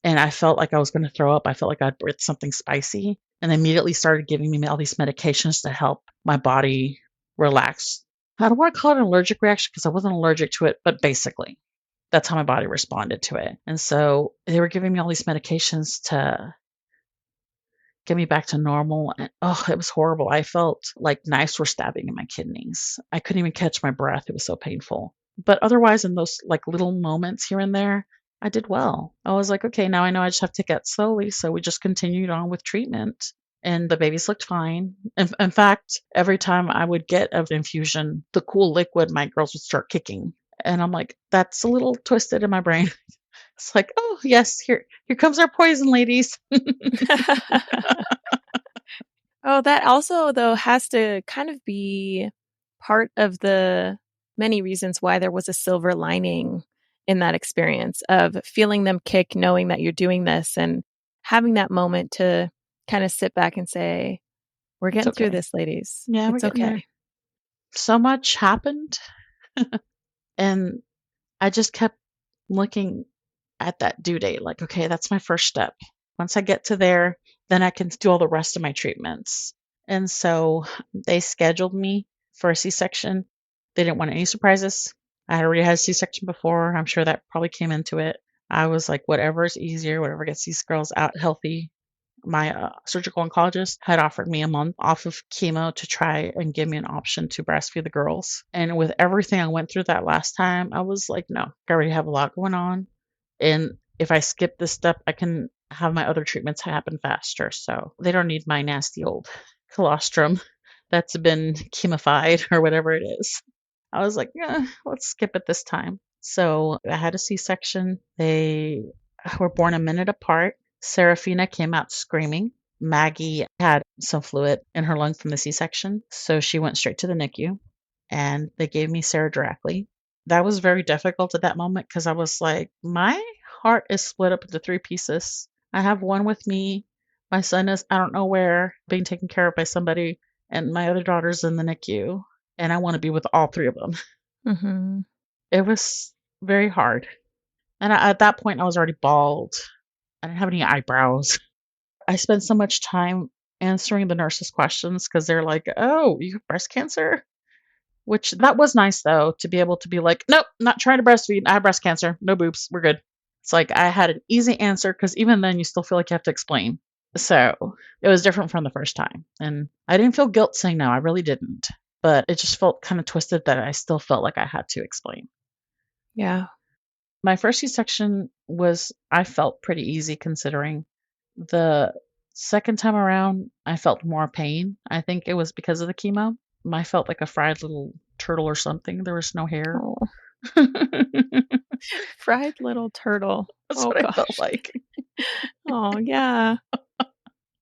And I felt like I was going to throw up. I felt like I'd breathed something spicy. And they immediately started giving me all these medications to help my body relax. I don't want to call it an allergic reaction because I wasn't allergic to it, but basically, that's how my body responded to it. And so they were giving me all these medications to get me back to normal. And it was horrible. I felt like knives were stabbing in my kidneys. I couldn't even catch my breath. It was so painful. But otherwise, in those like little moments here and there, I did well. I was like, okay, now I know I just have to take that slowly. So we just continued on with treatment and the babies looked fine. In fact, every time I would get an infusion, the cool liquid, my girls would start kicking. And I'm like, that's a little twisted in my brain. It's like, oh, yes, here comes our poison, ladies. Oh, that also, though, has to kind of be part of the many reasons why there was a silver lining in that experience of feeling them kick, knowing that you're doing this and having that moment to kind of sit back and say, we're It's getting through okay. this, ladies. Yeah, we're It's getting there. okay. So much happened. And I just kept looking at that due date, like, okay, that's my first step. Once I get to there, then I can do all the rest of my treatments. And so they scheduled me for a C-section. They didn't want any surprises. I had already had a C-section before. I'm sure that probably came into it. I was like, whatever is easier, whatever gets these girls out healthy. My surgical oncologist had offered me a month off of chemo to try and give me an option to breastfeed the girls. And with everything I went through that last time, I was like, no, I already have a lot going on. And if I skip this step, I can have my other treatments happen faster. So they don't need my nasty old colostrum that's been chemofied or whatever it is. I was like, yeah, let's skip it this time. So I had a C-section. They were born a minute apart. Serafina came out screaming. Maggie had some fluid in her lung from the C-section, so she went straight to the NICU, and they gave me Sarah directly. That was very difficult at that moment because I was like, my heart is split up into 3 pieces. I have one with me. My son is, I don't know where, being taken care of by somebody, and my other daughter's in the NICU, and I want to be with all 3 of them. Mm-hmm. It was very hard. And at that point, I was already bald. I didn't have any eyebrows. I spent so much time answering the nurses' questions because they're like, oh, you have breast cancer? Which that was nice, though, to be able to be like, nope, not trying to breastfeed. I have breast cancer. No boobs. We're good. It's like I had an easy answer because even then you still feel like you have to explain. So it was different from the first time. And I didn't feel guilt saying no. I really didn't. But it just felt kind of twisted that I still felt like I had to explain. Yeah. My first C-section I felt pretty easy considering. The second time around, I felt more pain. I think it was because of the chemo. I felt like a fried little turtle or something. There was no hair. Oh, fried little turtle. That's Oh, what I gosh. felt like. Oh, yeah.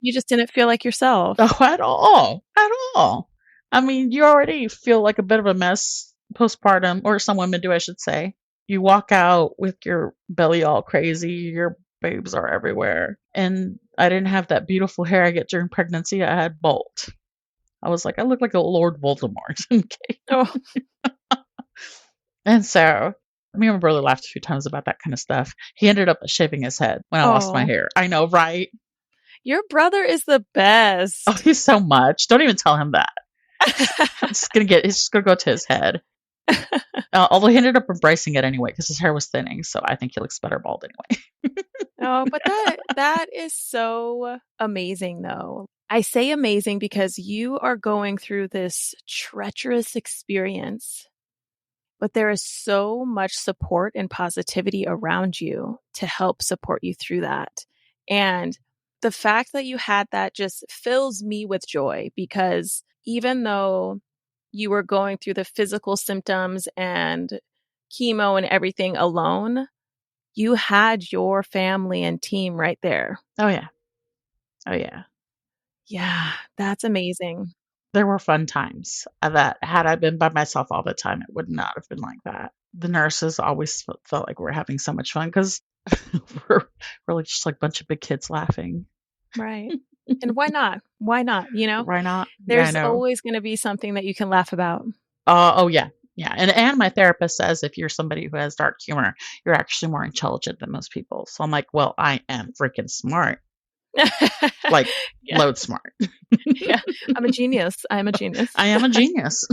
You just didn't feel like yourself. Oh, at all. At all. I mean, you already feel like a bit of a mess postpartum, or some women do, I should say. You walk out with your belly all crazy, your boobs are everywhere. And I didn't have that beautiful hair I get during pregnancy. I had bolt. I was like, I look like a Lord Voldemort. Okay. Oh, And so me and my brother laughed a few times about that kind of stuff. He ended up shaving his head when I lost my Oh. hair. I know, right? Your brother is the best. Oh, he's so much. Don't even tell him that. It's just gonna go to his head. Although he ended up embracing it anyway because his hair was thinning, so I think he looks better bald anyway. Oh, but that is so amazing, though. I say amazing because you are going through this treacherous experience, but there is so much support and positivity around you to help support you through that. And the fact that you had that just fills me with joy because even though you were going through the physical symptoms and chemo and everything alone, you had your family and team right there. Oh yeah. Oh yeah. Yeah, that's amazing. There were fun times that had I been by myself all the time, it would not have been like that. The nurses always felt like we're having so much fun because we're really just like a bunch of big kids laughing. Right. And why not? Why not? You know, Why not? Yeah, I there's know. always going to be something that you can laugh about. Oh yeah. Yeah. And my therapist says if you're somebody who has dark humor, you're actually more intelligent than most people. So I'm like, well, I am freaking smart. Like Yeah. load smart. Yeah. I'm a genius. I'm a genius. I am a genius.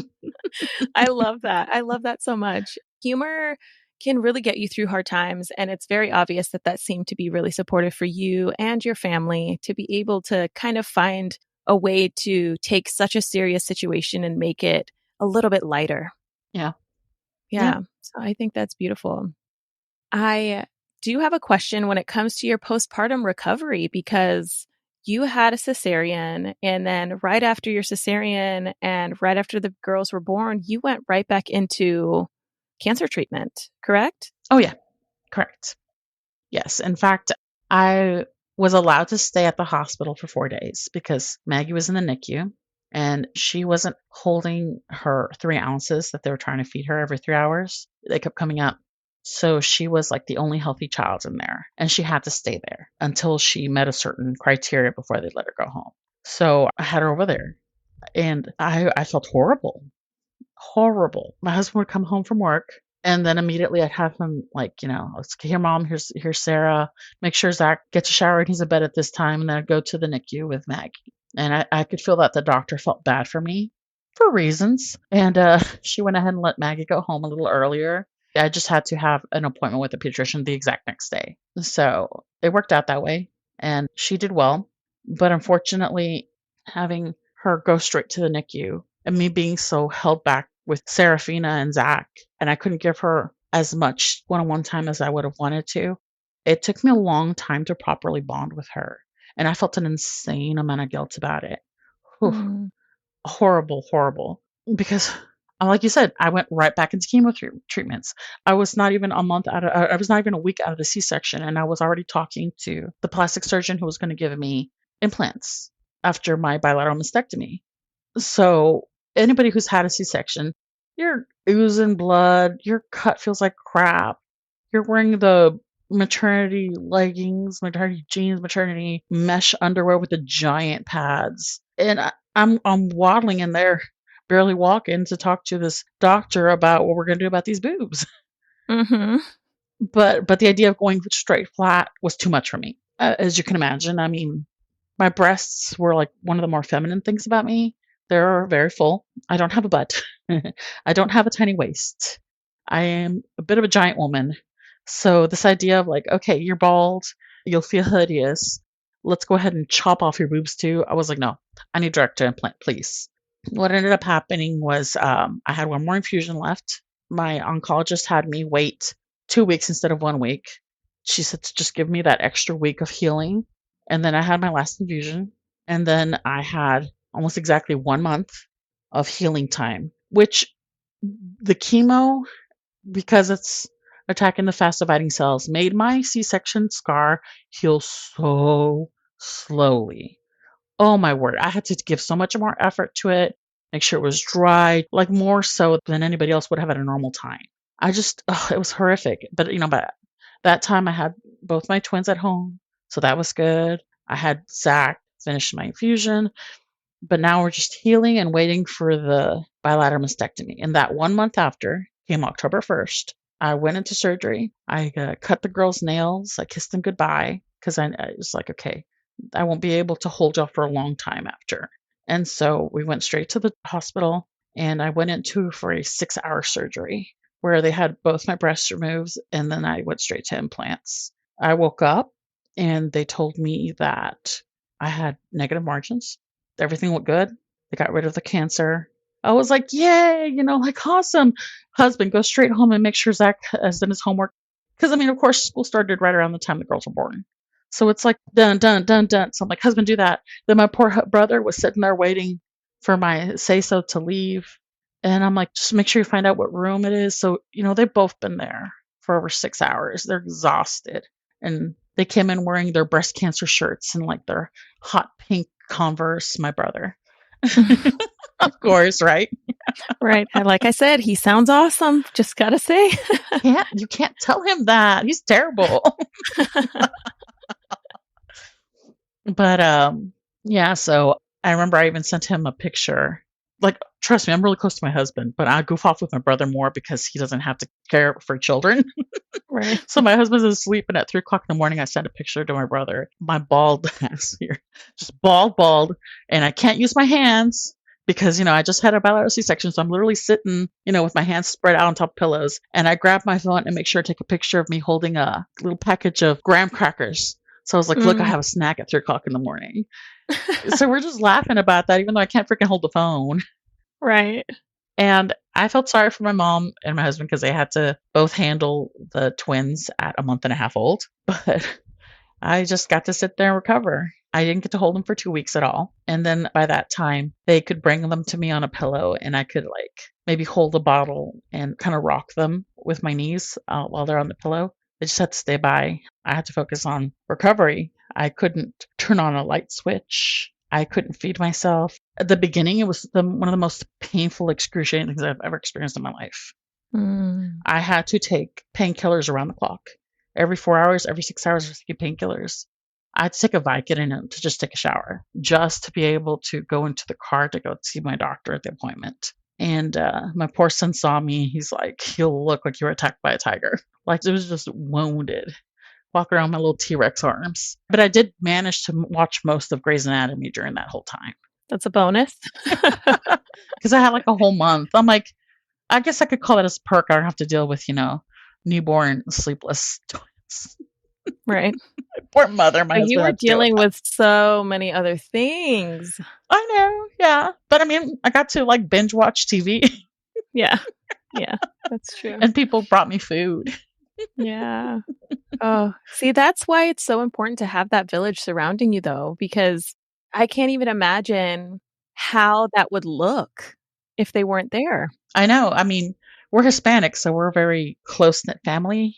I love that. I love that so much. Humor can really get you through hard times. And it's very obvious that that seemed to be really supportive for you and your family to be able to kind of find a way to take such a serious situation and make it a little bit lighter. Yeah. Yeah. So I think that's beautiful. I do have a question when it comes to your postpartum recovery, because you had a cesarean, and then right after your cesarean and right after the girls were born, you went right back into cancer treatment, correct? Oh, yeah, correct. Yes. In fact, I was allowed to stay at the hospital for 4 days because Maggie was in the NICU and she wasn't holding her 3 ounces that they were trying to feed her every 3 hours. They kept coming up. So she was like the only healthy child in there, and she had to stay there until she met a certain criteria before they let her go home. So I had her over there, and I felt horrible. Horrible. My husband would come home from work, and then immediately I'd have him like, let's here, mom, here's Sarah. Make sure Zach gets a shower and he's in bed at this time, and then I'd go to the NICU with Maggie. And I could feel that the doctor felt bad for me for reasons. And she went ahead and let Maggie go home a little earlier. I just had to have an appointment with the pediatrician the exact next day. So it worked out that way, and she did well. But unfortunately, having her go straight to the NICU and me being so held back with Serafina and Zach, and I couldn't give her as much one-on-one time as I would have wanted to, it took me a long time to properly bond with her. And I felt an insane amount of guilt about it. Whew. Mm. Horrible, horrible. Because, like you said, I went right back into chemo treatments. I was not even I was not even a week out of the C-section, and I was already talking to the plastic surgeon who was going to give me implants after my bilateral mastectomy. So anybody who's had a C-section, you're oozing blood, your cut feels like crap, you're wearing the maternity leggings, maternity jeans, maternity mesh underwear with the giant pads, and I'm waddling in there, barely walking to talk to this doctor about what we're going to do about these boobs. Mm-hmm. But the idea of going straight flat was too much for me, as you can imagine. I mean, my breasts were like one of the more feminine things about me. They're very full. I don't have a butt. I don't have a tiny waist. I am a bit of a giant woman. So this idea of like, okay, you're bald, you'll feel hideous. Let's go ahead and chop off your boobs too. I was like, no, I need direct implant, please. What ended up happening was I had one more infusion left. My oncologist had me wait 2 weeks instead of 1 week. She said to just give me that extra week of healing. And then I had my last infusion. And then I had almost exactly 1 month of healing time, which the chemo, because it's attacking the fast dividing cells, made my C-section scar heal so slowly. Oh my word. I had to give so much more effort to it, make sure it was dry, like more so than anybody else would have at a normal time. It was horrific. But, by that time I had both my twins at home. So that was good. I had Zach finish my infusion, but now we're just healing and waiting for the bilateral mastectomy. And that 1 month after came October 1st. I went into surgery. I cut the girls' nails. I kissed them goodbye because I was like, okay, I won't be able to hold y'all for a long time after. And so we went straight to the hospital, and I went into for a 6-hour surgery where they had both my breasts removed, and then I went straight to implants. I woke up and they told me that I had negative margins. Everything looked good. They got rid of the cancer. I was like, yay, like awesome. Husband, go straight home and make sure Zach has done his homework. Because, of course, school started right around the time the girls were born. So it's like, done, done, done, done. So I'm like, husband, do that. Then my poor brother was sitting there waiting for my say-so to leave. And I'm like, just make sure you find out what room it is. So, they've both been there for over 6 hours. They're exhausted. And they came in wearing their breast cancer shirts and like their hot pink Converse, my brother. Of course, right? Right. And like I said, he sounds awesome. Just got to say. You can't tell him that. He's terrible. But yeah, so I remember I even sent him a picture. Like, trust me, I'm really close to my husband, but I goof off with my brother more because he doesn't have to care for children. Right. So my husband's asleep, and at 3:00 in the morning, I sent a picture to my brother. My bald ass here, just bald, and I can't use my hands because I just had a bilateral C-section, so I'm literally sitting, with my hands spread out on top of pillows, and I grab my phone and make sure to take a picture of me holding a little package of graham crackers. So I was like, look, I have a snack at 3:00 in the morning. So we're just laughing about that, even though I can't freaking hold the phone. Right. And I felt sorry for my mom and my husband because they had to both handle the twins at a month and a half old. But I just got to sit there and recover. I didn't get to hold them for 2 weeks at all. And then by that time, they could bring them to me on a pillow and I could maybe hold a bottle and kind of rock them with my knees while they're on the pillow. They just had to stay by. I had to focus on recovery. I couldn't turn on a light switch. I couldn't feed myself. At the beginning, it was one of the most painful, excruciating things I've ever experienced in my life. I had to take painkillers around the clock. Every 4 hours, every 6 hours, I was taking painkillers. I had to take a Vicodin to just take a shower, just to be able to go into the car to go see my doctor at the appointment. And my poor son saw me. He's like, "You look like you were attacked by a tiger." Like, it was just wounded. Walk around my little T-Rex arms. But I did manage to watch most of Grey's Anatomy during that whole time. That's a bonus. Because I had a whole month. I'm like, I guess I could call that as a perk. I don't have to deal with, newborn sleepless twins. Right. My poor mother. My husband You were had to deal with dealing that. with so many other things. I know, yeah. But I mean, I got to binge watch TV. Yeah. Yeah, that's true. And people brought me food. Yeah. Oh, see, that's why it's so important to have that village surrounding you, though, because I can't even imagine how that would look if they weren't there. I know. I mean, we're Hispanic, so we're a very close-knit family.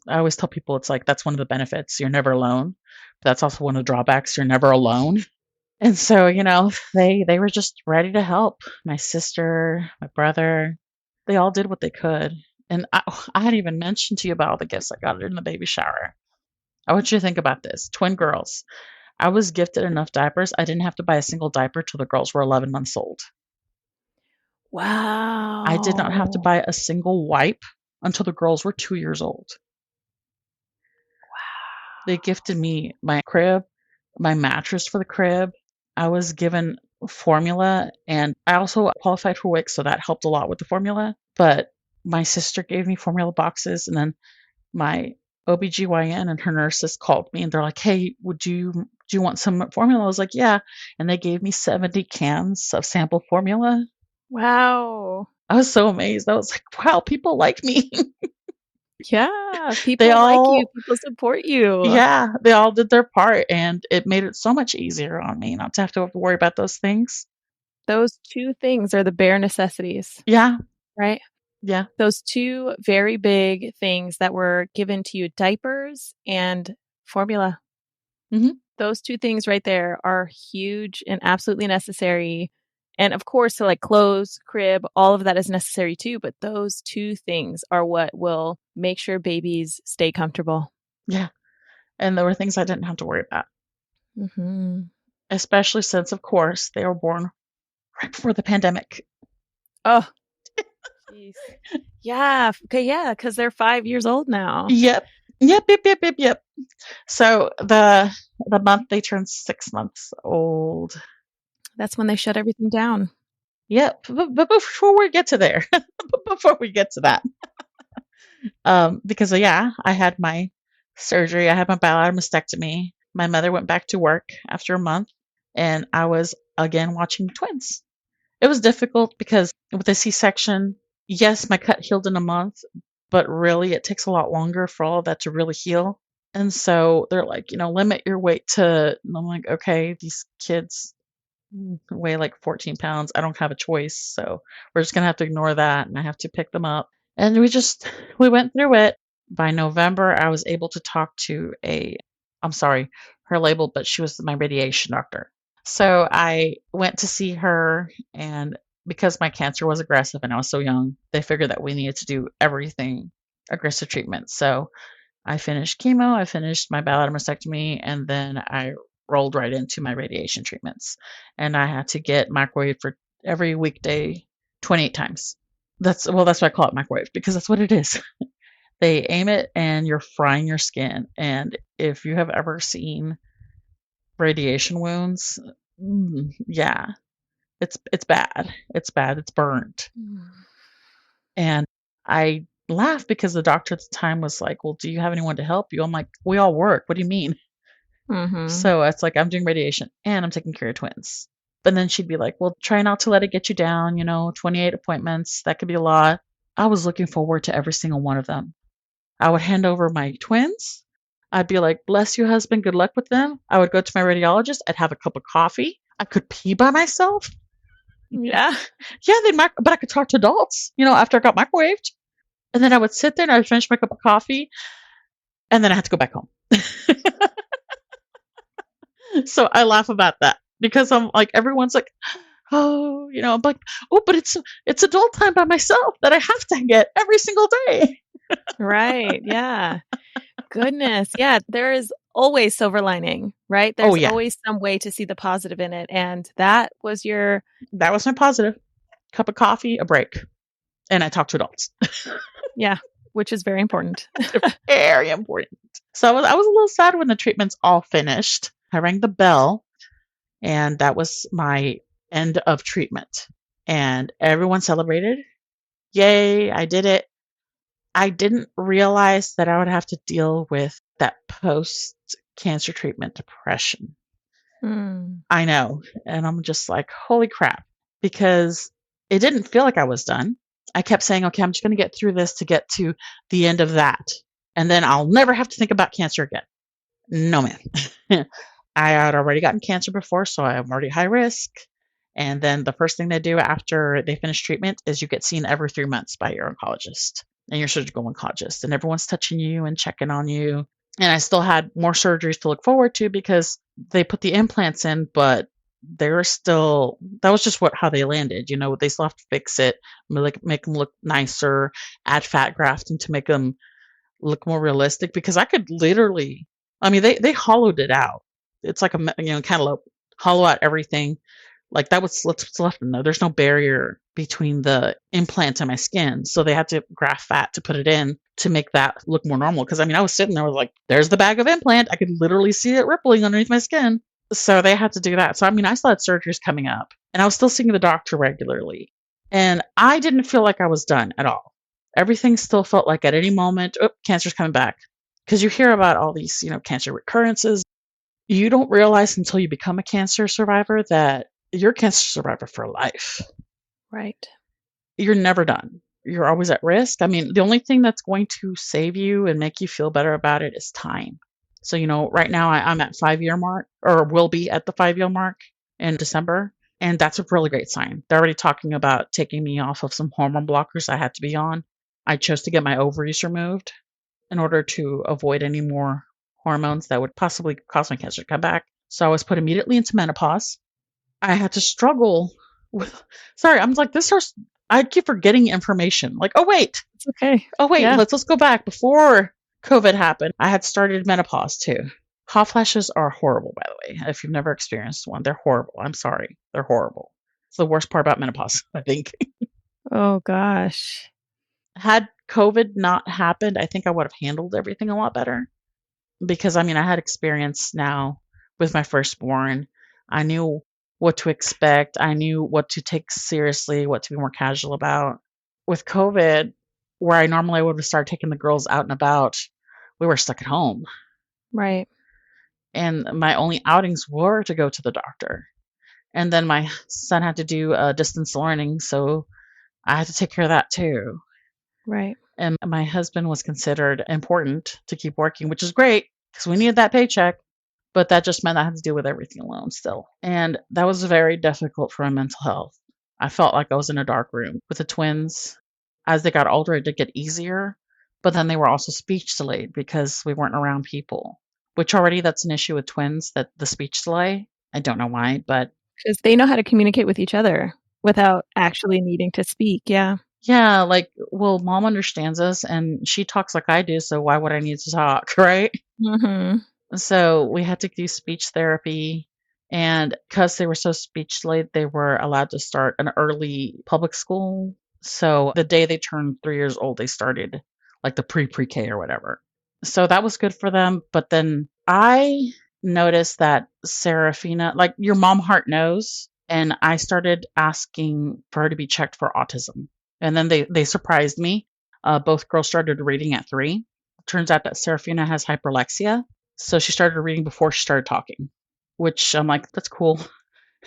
I always tell people it's that's one of the benefits. You're never alone. But that's also one of the drawbacks. You're never alone. And so, they were just ready to help. My sister, my brother, they all did what they could. And I had even mentioned to you about all the gifts I got during the baby shower. I want you to think about this. Twin girls. I was gifted enough diapers. I didn't have to buy a single diaper till the girls were 11 months old. Wow. I did not have to buy a single wipe until the girls were 2 years old. Wow. They gifted me my crib, my mattress for the crib. I was given formula, and I also qualified for WIC, so that helped a lot with the formula. But my sister gave me formula boxes, and then my OBGYN and her nurses called me, and they're like, "Hey, do you want some formula?" I was like, "Yeah." And they gave me 70 cans of sample formula. Wow. I was so amazed. I was like, wow, people like me. Yeah, people like you. People support you. Yeah, they all did their part, and it made it so much easier on me not to have to worry about those things. Those two things are the bare necessities. Yeah. Right? Yeah. Those two very big things that were given to you, diapers and formula. Mm-hmm. Those two things right there are huge and absolutely necessary. And of course, so clothes, crib, all of that is necessary too. But those two things are what will make sure babies stay comfortable. Yeah. And there were things I didn't have to worry about. Mm-hmm. Especially since, of course, they were born right before the pandemic. Oh, jeez. Yeah. Okay. Yeah. Because they're 5 years old now. Yep. So the month they turned 6 months old. That's when they shut everything down. Yep. But before we get to there, because I had my surgery. I had my bowel mastectomy. My mother went back to work after a month, and I was again watching twins. It was difficult because with a C-section, yes, my cut healed in a month, but really it takes a lot longer for all of that to really heal. And so they're like, limit your weight to, and I'm like, okay, these kids weigh 14 pounds. I don't have a choice. So we're just going to have to ignore that. And I have to pick them up. And we went through it. By November, I was able to talk to her label, but she was my radiation doctor. So I went to see her, and because my cancer was aggressive and I was so young, they figured that we needed to do everything aggressive treatment. So I finished chemo, I finished my bowel mastectomy, and then I rolled right into my radiation treatments. And I had to get microwaved for every weekday 28 times. That's why I call it microwave, because that's what it is. They aim it and you're frying your skin. And if you have ever seen radiation wounds, yeah, it's bad. It's bad. It's burnt. And I laughed because the doctor at the time was like, "Well, do you have anyone to help you?" I'm like, "We all work. What do you mean?" Mm-hmm. So it's like, I'm doing radiation and I'm taking care of twins. But then she'd be like, well, try not to let it get you down, 28 appointments. That could be a lot. I was looking forward to every single one of them. I would hand over my twins. I'd be like, bless you, husband. Good luck with them. I would go to my radiologist. I'd have a cup of coffee. I could pee by myself. Yeah. Yeah, but I could talk to adults, after I got microwaved. And then I would sit there and I'd finish my cup of coffee. And then I had to go back home. So I laugh about that because I'm like, everyone's like, oh, I'm like, oh, but it's adult time by myself that I have to get every single day. Right. Yeah. Goodness. Yeah. There is always silver lining, right? There's always some way to see the positive in it. And that was my positive. Cup of coffee, a break. And I talk to adults. Yeah. Which is very important. Very important. So I was a little sad when the treatments all finished. I rang the bell and that was my end of treatment. And everyone celebrated. Yay, I did it. I didn't realize that I would have to deal with that post-cancer treatment depression. I know. And I'm just like, holy crap. Because it didn't feel like I was done. I kept saying, okay, I'm just going to get through this to get to the end of that. And then I'll never have to think about cancer again. No, man. I had already gotten cancer before, so I'm already high risk. And then the first thing they do after they finish treatment is you get seen every 3 months by your oncologist and your surgical oncologist. And everyone's touching you and checking on you. And I still had more surgeries to look forward to because they put the implants in, but that was just how they landed. They still have to fix it, make them look nicer, add fat grafting to make them look more realistic because I could literally, they hollowed it out. It's like a, cantaloupe, hollow out everything. Like that was what's left in there. There's no barrier between the implant and my skin. So they had to graft fat to put it in to make that look more normal. Because I was sitting there with like, there's the bag of implant. I could literally see it rippling underneath my skin. So they had to do that. So I still had surgeries coming up and I was still seeing the doctor regularly. And I didn't feel like I was done at all. Everything still felt like at any moment, cancer's coming back. Because you hear about all these, cancer recurrences. You don't realize until you become a cancer survivor that you're a cancer survivor for life. Right. You're never done. You're always at risk. The only thing that's going to save you and make you feel better about it is time. So, right now I'm at 5-year mark or will be at the 5-year mark in December. And that's a really great sign. They're already talking about taking me off of some hormone blockers I had to be on. I chose to get my ovaries removed in order to avoid any more hormones that would possibly cause my cancer to come back. So I was put immediately into menopause. I had to struggle with, sorry, I'm like, I keep forgetting information. Like, oh, wait. It's okay. Oh, wait, yeah. Let's go back. Before COVID happened, I had started menopause too. Hot flashes are horrible, by the way. If you've never experienced one, they're horrible. I'm sorry. They're horrible. It's the worst part about menopause, I think. Oh, gosh. Had COVID not happened, I think I would have handled everything a lot better. Because, I had experience now with my firstborn. I knew what to expect. I knew what to take seriously, what to be more casual about. With COVID, where I normally would have started taking the girls out and about, we were stuck at home. Right. And my only outings were to go to the doctor. And then my son had to do distance learning, so I had to take care of that too. Right. And my husband was considered important to keep working, which is great because we needed that paycheck. But that just meant I had to deal with everything alone still. And that was very difficult for my mental health. I felt like I was in a dark room with the twins. As they got older, it did get easier. But then they were also speech delayed because we weren't around people, which already that's an issue with twins, that the speech delay. I don't know why, but because they know how to communicate with each other without actually needing to speak. Yeah. Yeah, like, well, mom understands us and she talks like I do, so why would I need to talk, right? Mm-hmm. So we had to do speech therapy. And because they were so speech delayed, they were allowed to start an early public school. So the day they turned 3 years old, they started like the pre-K or whatever. So that was good for them. But then I noticed that Serafina, like your mom heart knows, and I started asking for her to be checked for autism. And then they surprised me. Both girls started reading at 3. Turns out that Serafina has hyperlexia. So she started reading before she started talking, which I'm like, that's cool.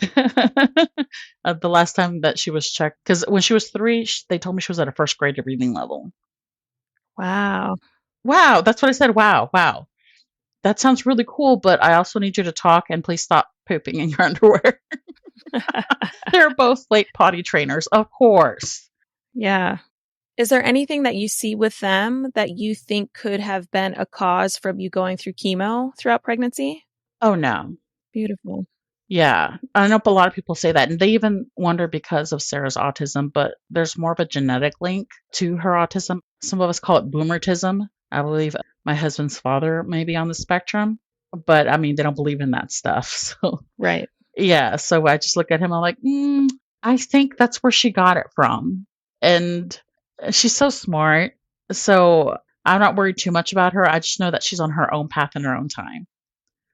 The last time that she was checked, because when she was 3, they told me she was at a first grade reading level. Wow. Wow, that's what I said. Wow, wow. That sounds really cool, but I also need you to talk and please stop pooping in your underwear. They're both late potty trainers, of course. Yeah. Is there anything that you see with them that you think could have been a cause from you going through chemo throughout pregnancy? Oh, no. Beautiful. Yeah. I know a lot of people say that, and they even wonder because of Sarah's autism, but there's more of a genetic link to her autism. Some of us call it boomertism. I believe my husband's father may be on the spectrum, but I mean, they don't believe in that stuff. So, Right. yeah. So I just look at him, I'm like, I think that's where she got it from. And she's so smart. So I'm not worried too much about her. I just know that she's on her own path in her own time.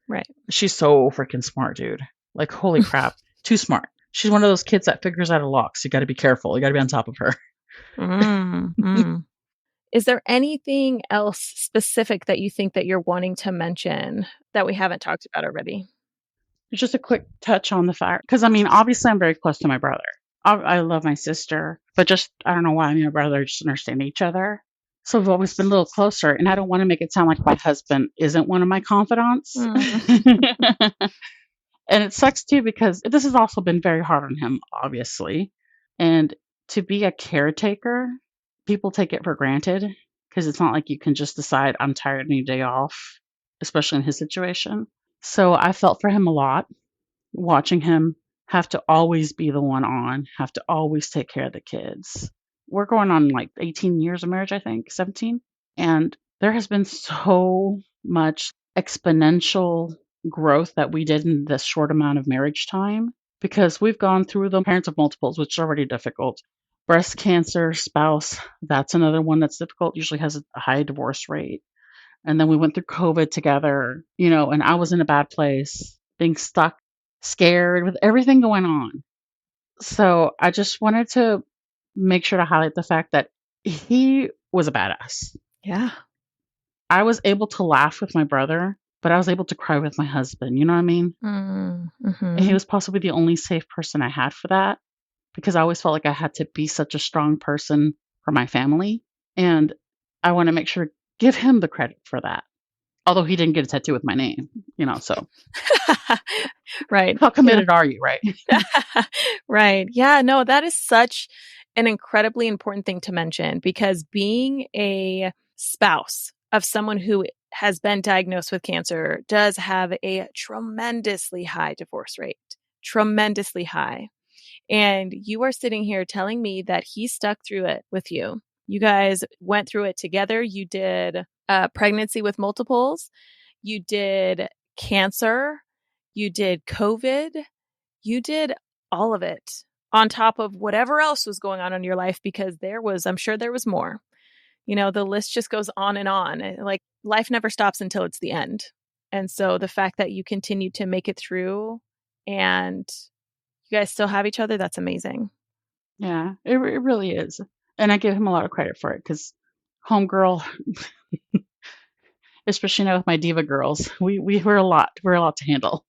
Right. She's so freaking smart, dude. Like, holy crap. Too smart. She's one of those kids that figures out a lock, so you got to be careful. You got to be on top of her. Is there anything else specific that you think that you're wanting to mention that we haven't talked about already? Just a quick touch on the fact, because I mean, obviously, I'm very close to my brother. I love my sister, but just, I don't know why, me and my brother just understand each other. So we've always been a little closer, and I don't want to make it sound like my husband isn't one of my confidants. And it sucks too, because this has also been very hard on him, obviously. And to be a caretaker, people take it for granted because it's not like you can just decide, I'm tired, I need a day off, especially in his situation. So I felt for him a lot, watching him have to always be the one on, have to always take care of the kids. We're going on like 18 years of marriage, I think, 17. And there has been so much exponential growth that we did in this short amount of marriage time, because we've gone through the parents of multiples, which is already difficult. Breast cancer, spouse, that's another one that's difficult, usually has a high divorce rate. And then we went through COVID together, and I was in a bad place, being stuck, scared with everything going on. So I just wanted to make sure to highlight the fact that he was a badass. Yeah. I was able to laugh with my brother, but I was able to cry with my husband. You know what I mean? And he was possibly the only safe person I had for that, because I always felt like I had to be such a strong person for my family. And I want to make sure to give him the credit for that. Although he didn't get a tattoo with my name, so. Right. How committed are you, right? Right. Yeah, no, that is such an incredibly important thing to mention, because being a spouse of someone who has been diagnosed with cancer does have a tremendously high divorce rate, tremendously high. And you are sitting here telling me that he stuck through it with you. You guys went through it together. You did pregnancy with multiples. You did cancer. You did COVID. You did all of it on top of whatever else was going on in your life, because I'm sure there was more. The list just goes on and on. Like, life never stops until it's the end. And so the fact that you continue to make it through and you guys still have each other, that's amazing. Yeah, it really is. And I give him a lot of credit for it, because homegirl, especially now with my diva girls, we're a lot to handle.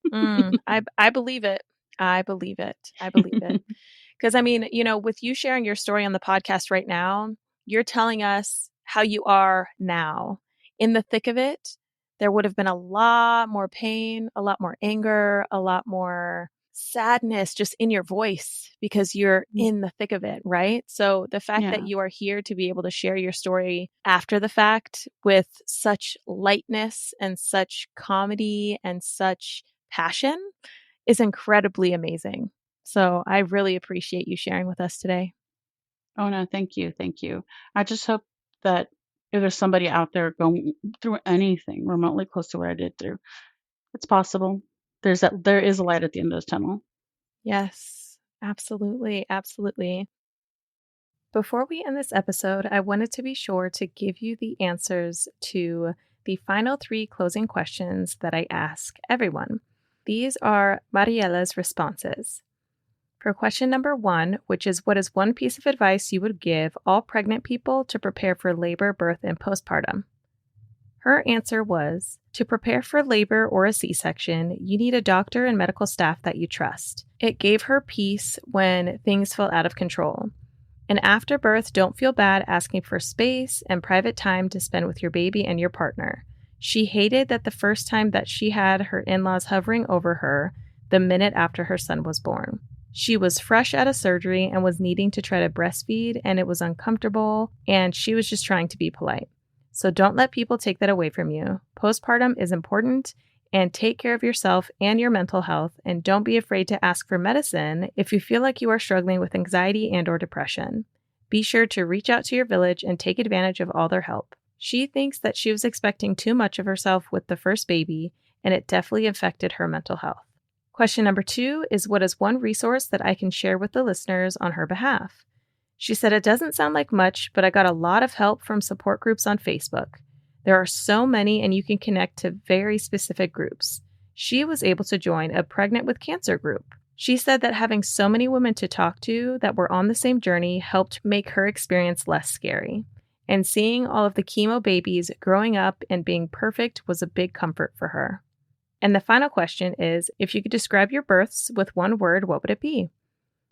I believe it. I believe it. Because I mean, with you sharing your story on the podcast right now, you're telling us how you are now. In the thick of it, there would have been a lot more pain, a lot more anger, a lot more sadness just in your voice, because you're in the thick of it, right? So the fact that you are here to be able to share your story after the fact with such lightness and such comedy and such passion is incredibly amazing. So I really appreciate you sharing with us today. Oh, no, thank you. Thank you. I just hope that if there's somebody out there going through anything remotely close to what I did through, it's possible. There is a light at the end of the tunnel. Yes, absolutely. Absolutely. Before we end this episode, I wanted to be sure to give you the answers to the final 3 closing questions that I ask everyone. These are Mariela's responses. For question number 1, which is, what is one piece of advice you would give all pregnant people to prepare for labor, birth, and postpartum? Her answer was, to prepare for labor or a C-section, you need a doctor and medical staff that you trust. It gave her peace when things felt out of control. And after birth, don't feel bad asking for space and private time to spend with your baby and your partner. She hated that the first time that she had her in-laws hovering over her the minute after her son was born. She was fresh out of surgery and was needing to try to breastfeed, and it was uncomfortable, and she was just trying to be polite. So don't let people take that away from you. Postpartum is important, and take care of yourself and your mental health, and don't be afraid to ask for medicine if you feel like you are struggling with anxiety and/or depression. Be sure to reach out to your village and take advantage of all their help. She thinks that she was expecting too much of herself with the first baby, and it definitely affected her mental health. Question number 2 is, what is one resource that I can share with the listeners on her behalf? She said, it doesn't sound like much, but I got a lot of help from support groups on Facebook. There are so many, and you can connect to very specific groups. She was able to join a Pregnant with Cancer group. She said that having so many women to talk to that were on the same journey helped make her experience less scary. And seeing all of the chemo babies growing up and being perfect was a big comfort for her. And the final question is, if you could describe your births with one word, what would it be?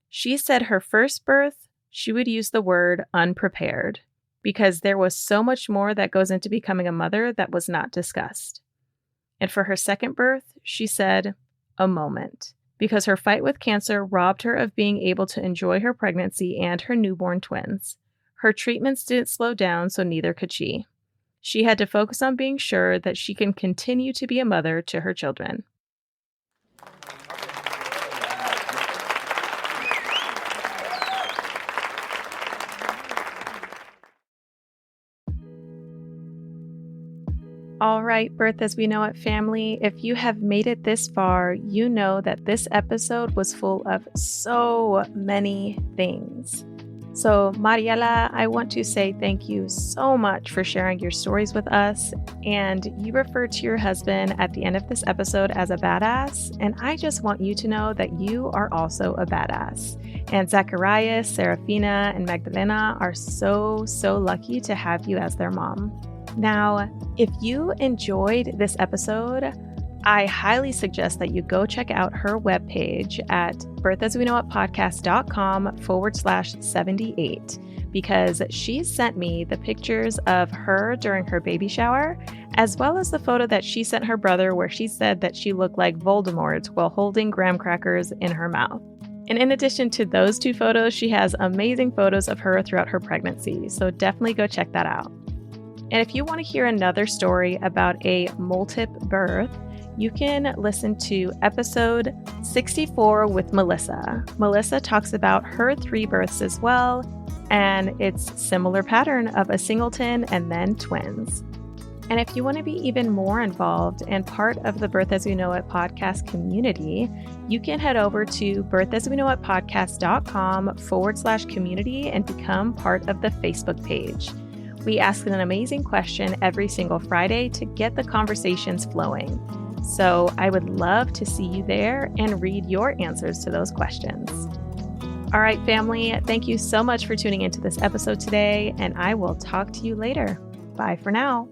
She said her first birth, she would use the word unprepared, because there was so much more that goes into becoming a mother that was not discussed. And for her second birth, she said, a moment, because her fight with cancer robbed her of being able to enjoy her pregnancy and her newborn twins. Her treatments didn't slow down, so neither could she. She had to focus on being sure that she can continue to be a mother to her children. All right, Birth as We Know It family, if you have made it this far, you know that this episode was full of so many things. So, Mariela, I want to say thank you so much for sharing your stories with us. And you referred to your husband at the end of this episode as a badass. And I just want you to know that you are also a badass. And Zacharias, Serafina, and Magdalena are so lucky to have you as their mom. Now, if you enjoyed this episode, I highly suggest that you go check out her webpage at birthasweknowit.podcast.com/78, because she sent me the pictures of her during her baby shower, as well as the photo that she sent her brother where she said that she looked like Voldemort while holding graham crackers in her mouth. And in addition to those 2 photos, she has amazing photos of her throughout her pregnancy, so definitely go check that out. And if you want to hear another story about a multip birth, you can listen to episode 64 with Melissa. Melissa talks about her 3 births as well, and it's similar pattern of a singleton and then twins. And if you want to be even more involved and part of the Birth As We Know It podcast community, you can head over to birthasweknowitpodcast.com/community and become part of the Facebook page. We ask an amazing question every single Friday to get the conversations flowing. So I would love to see you there and read your answers to those questions. All right, family, thank you so much for tuning into this episode today, and I will talk to you later. Bye for now.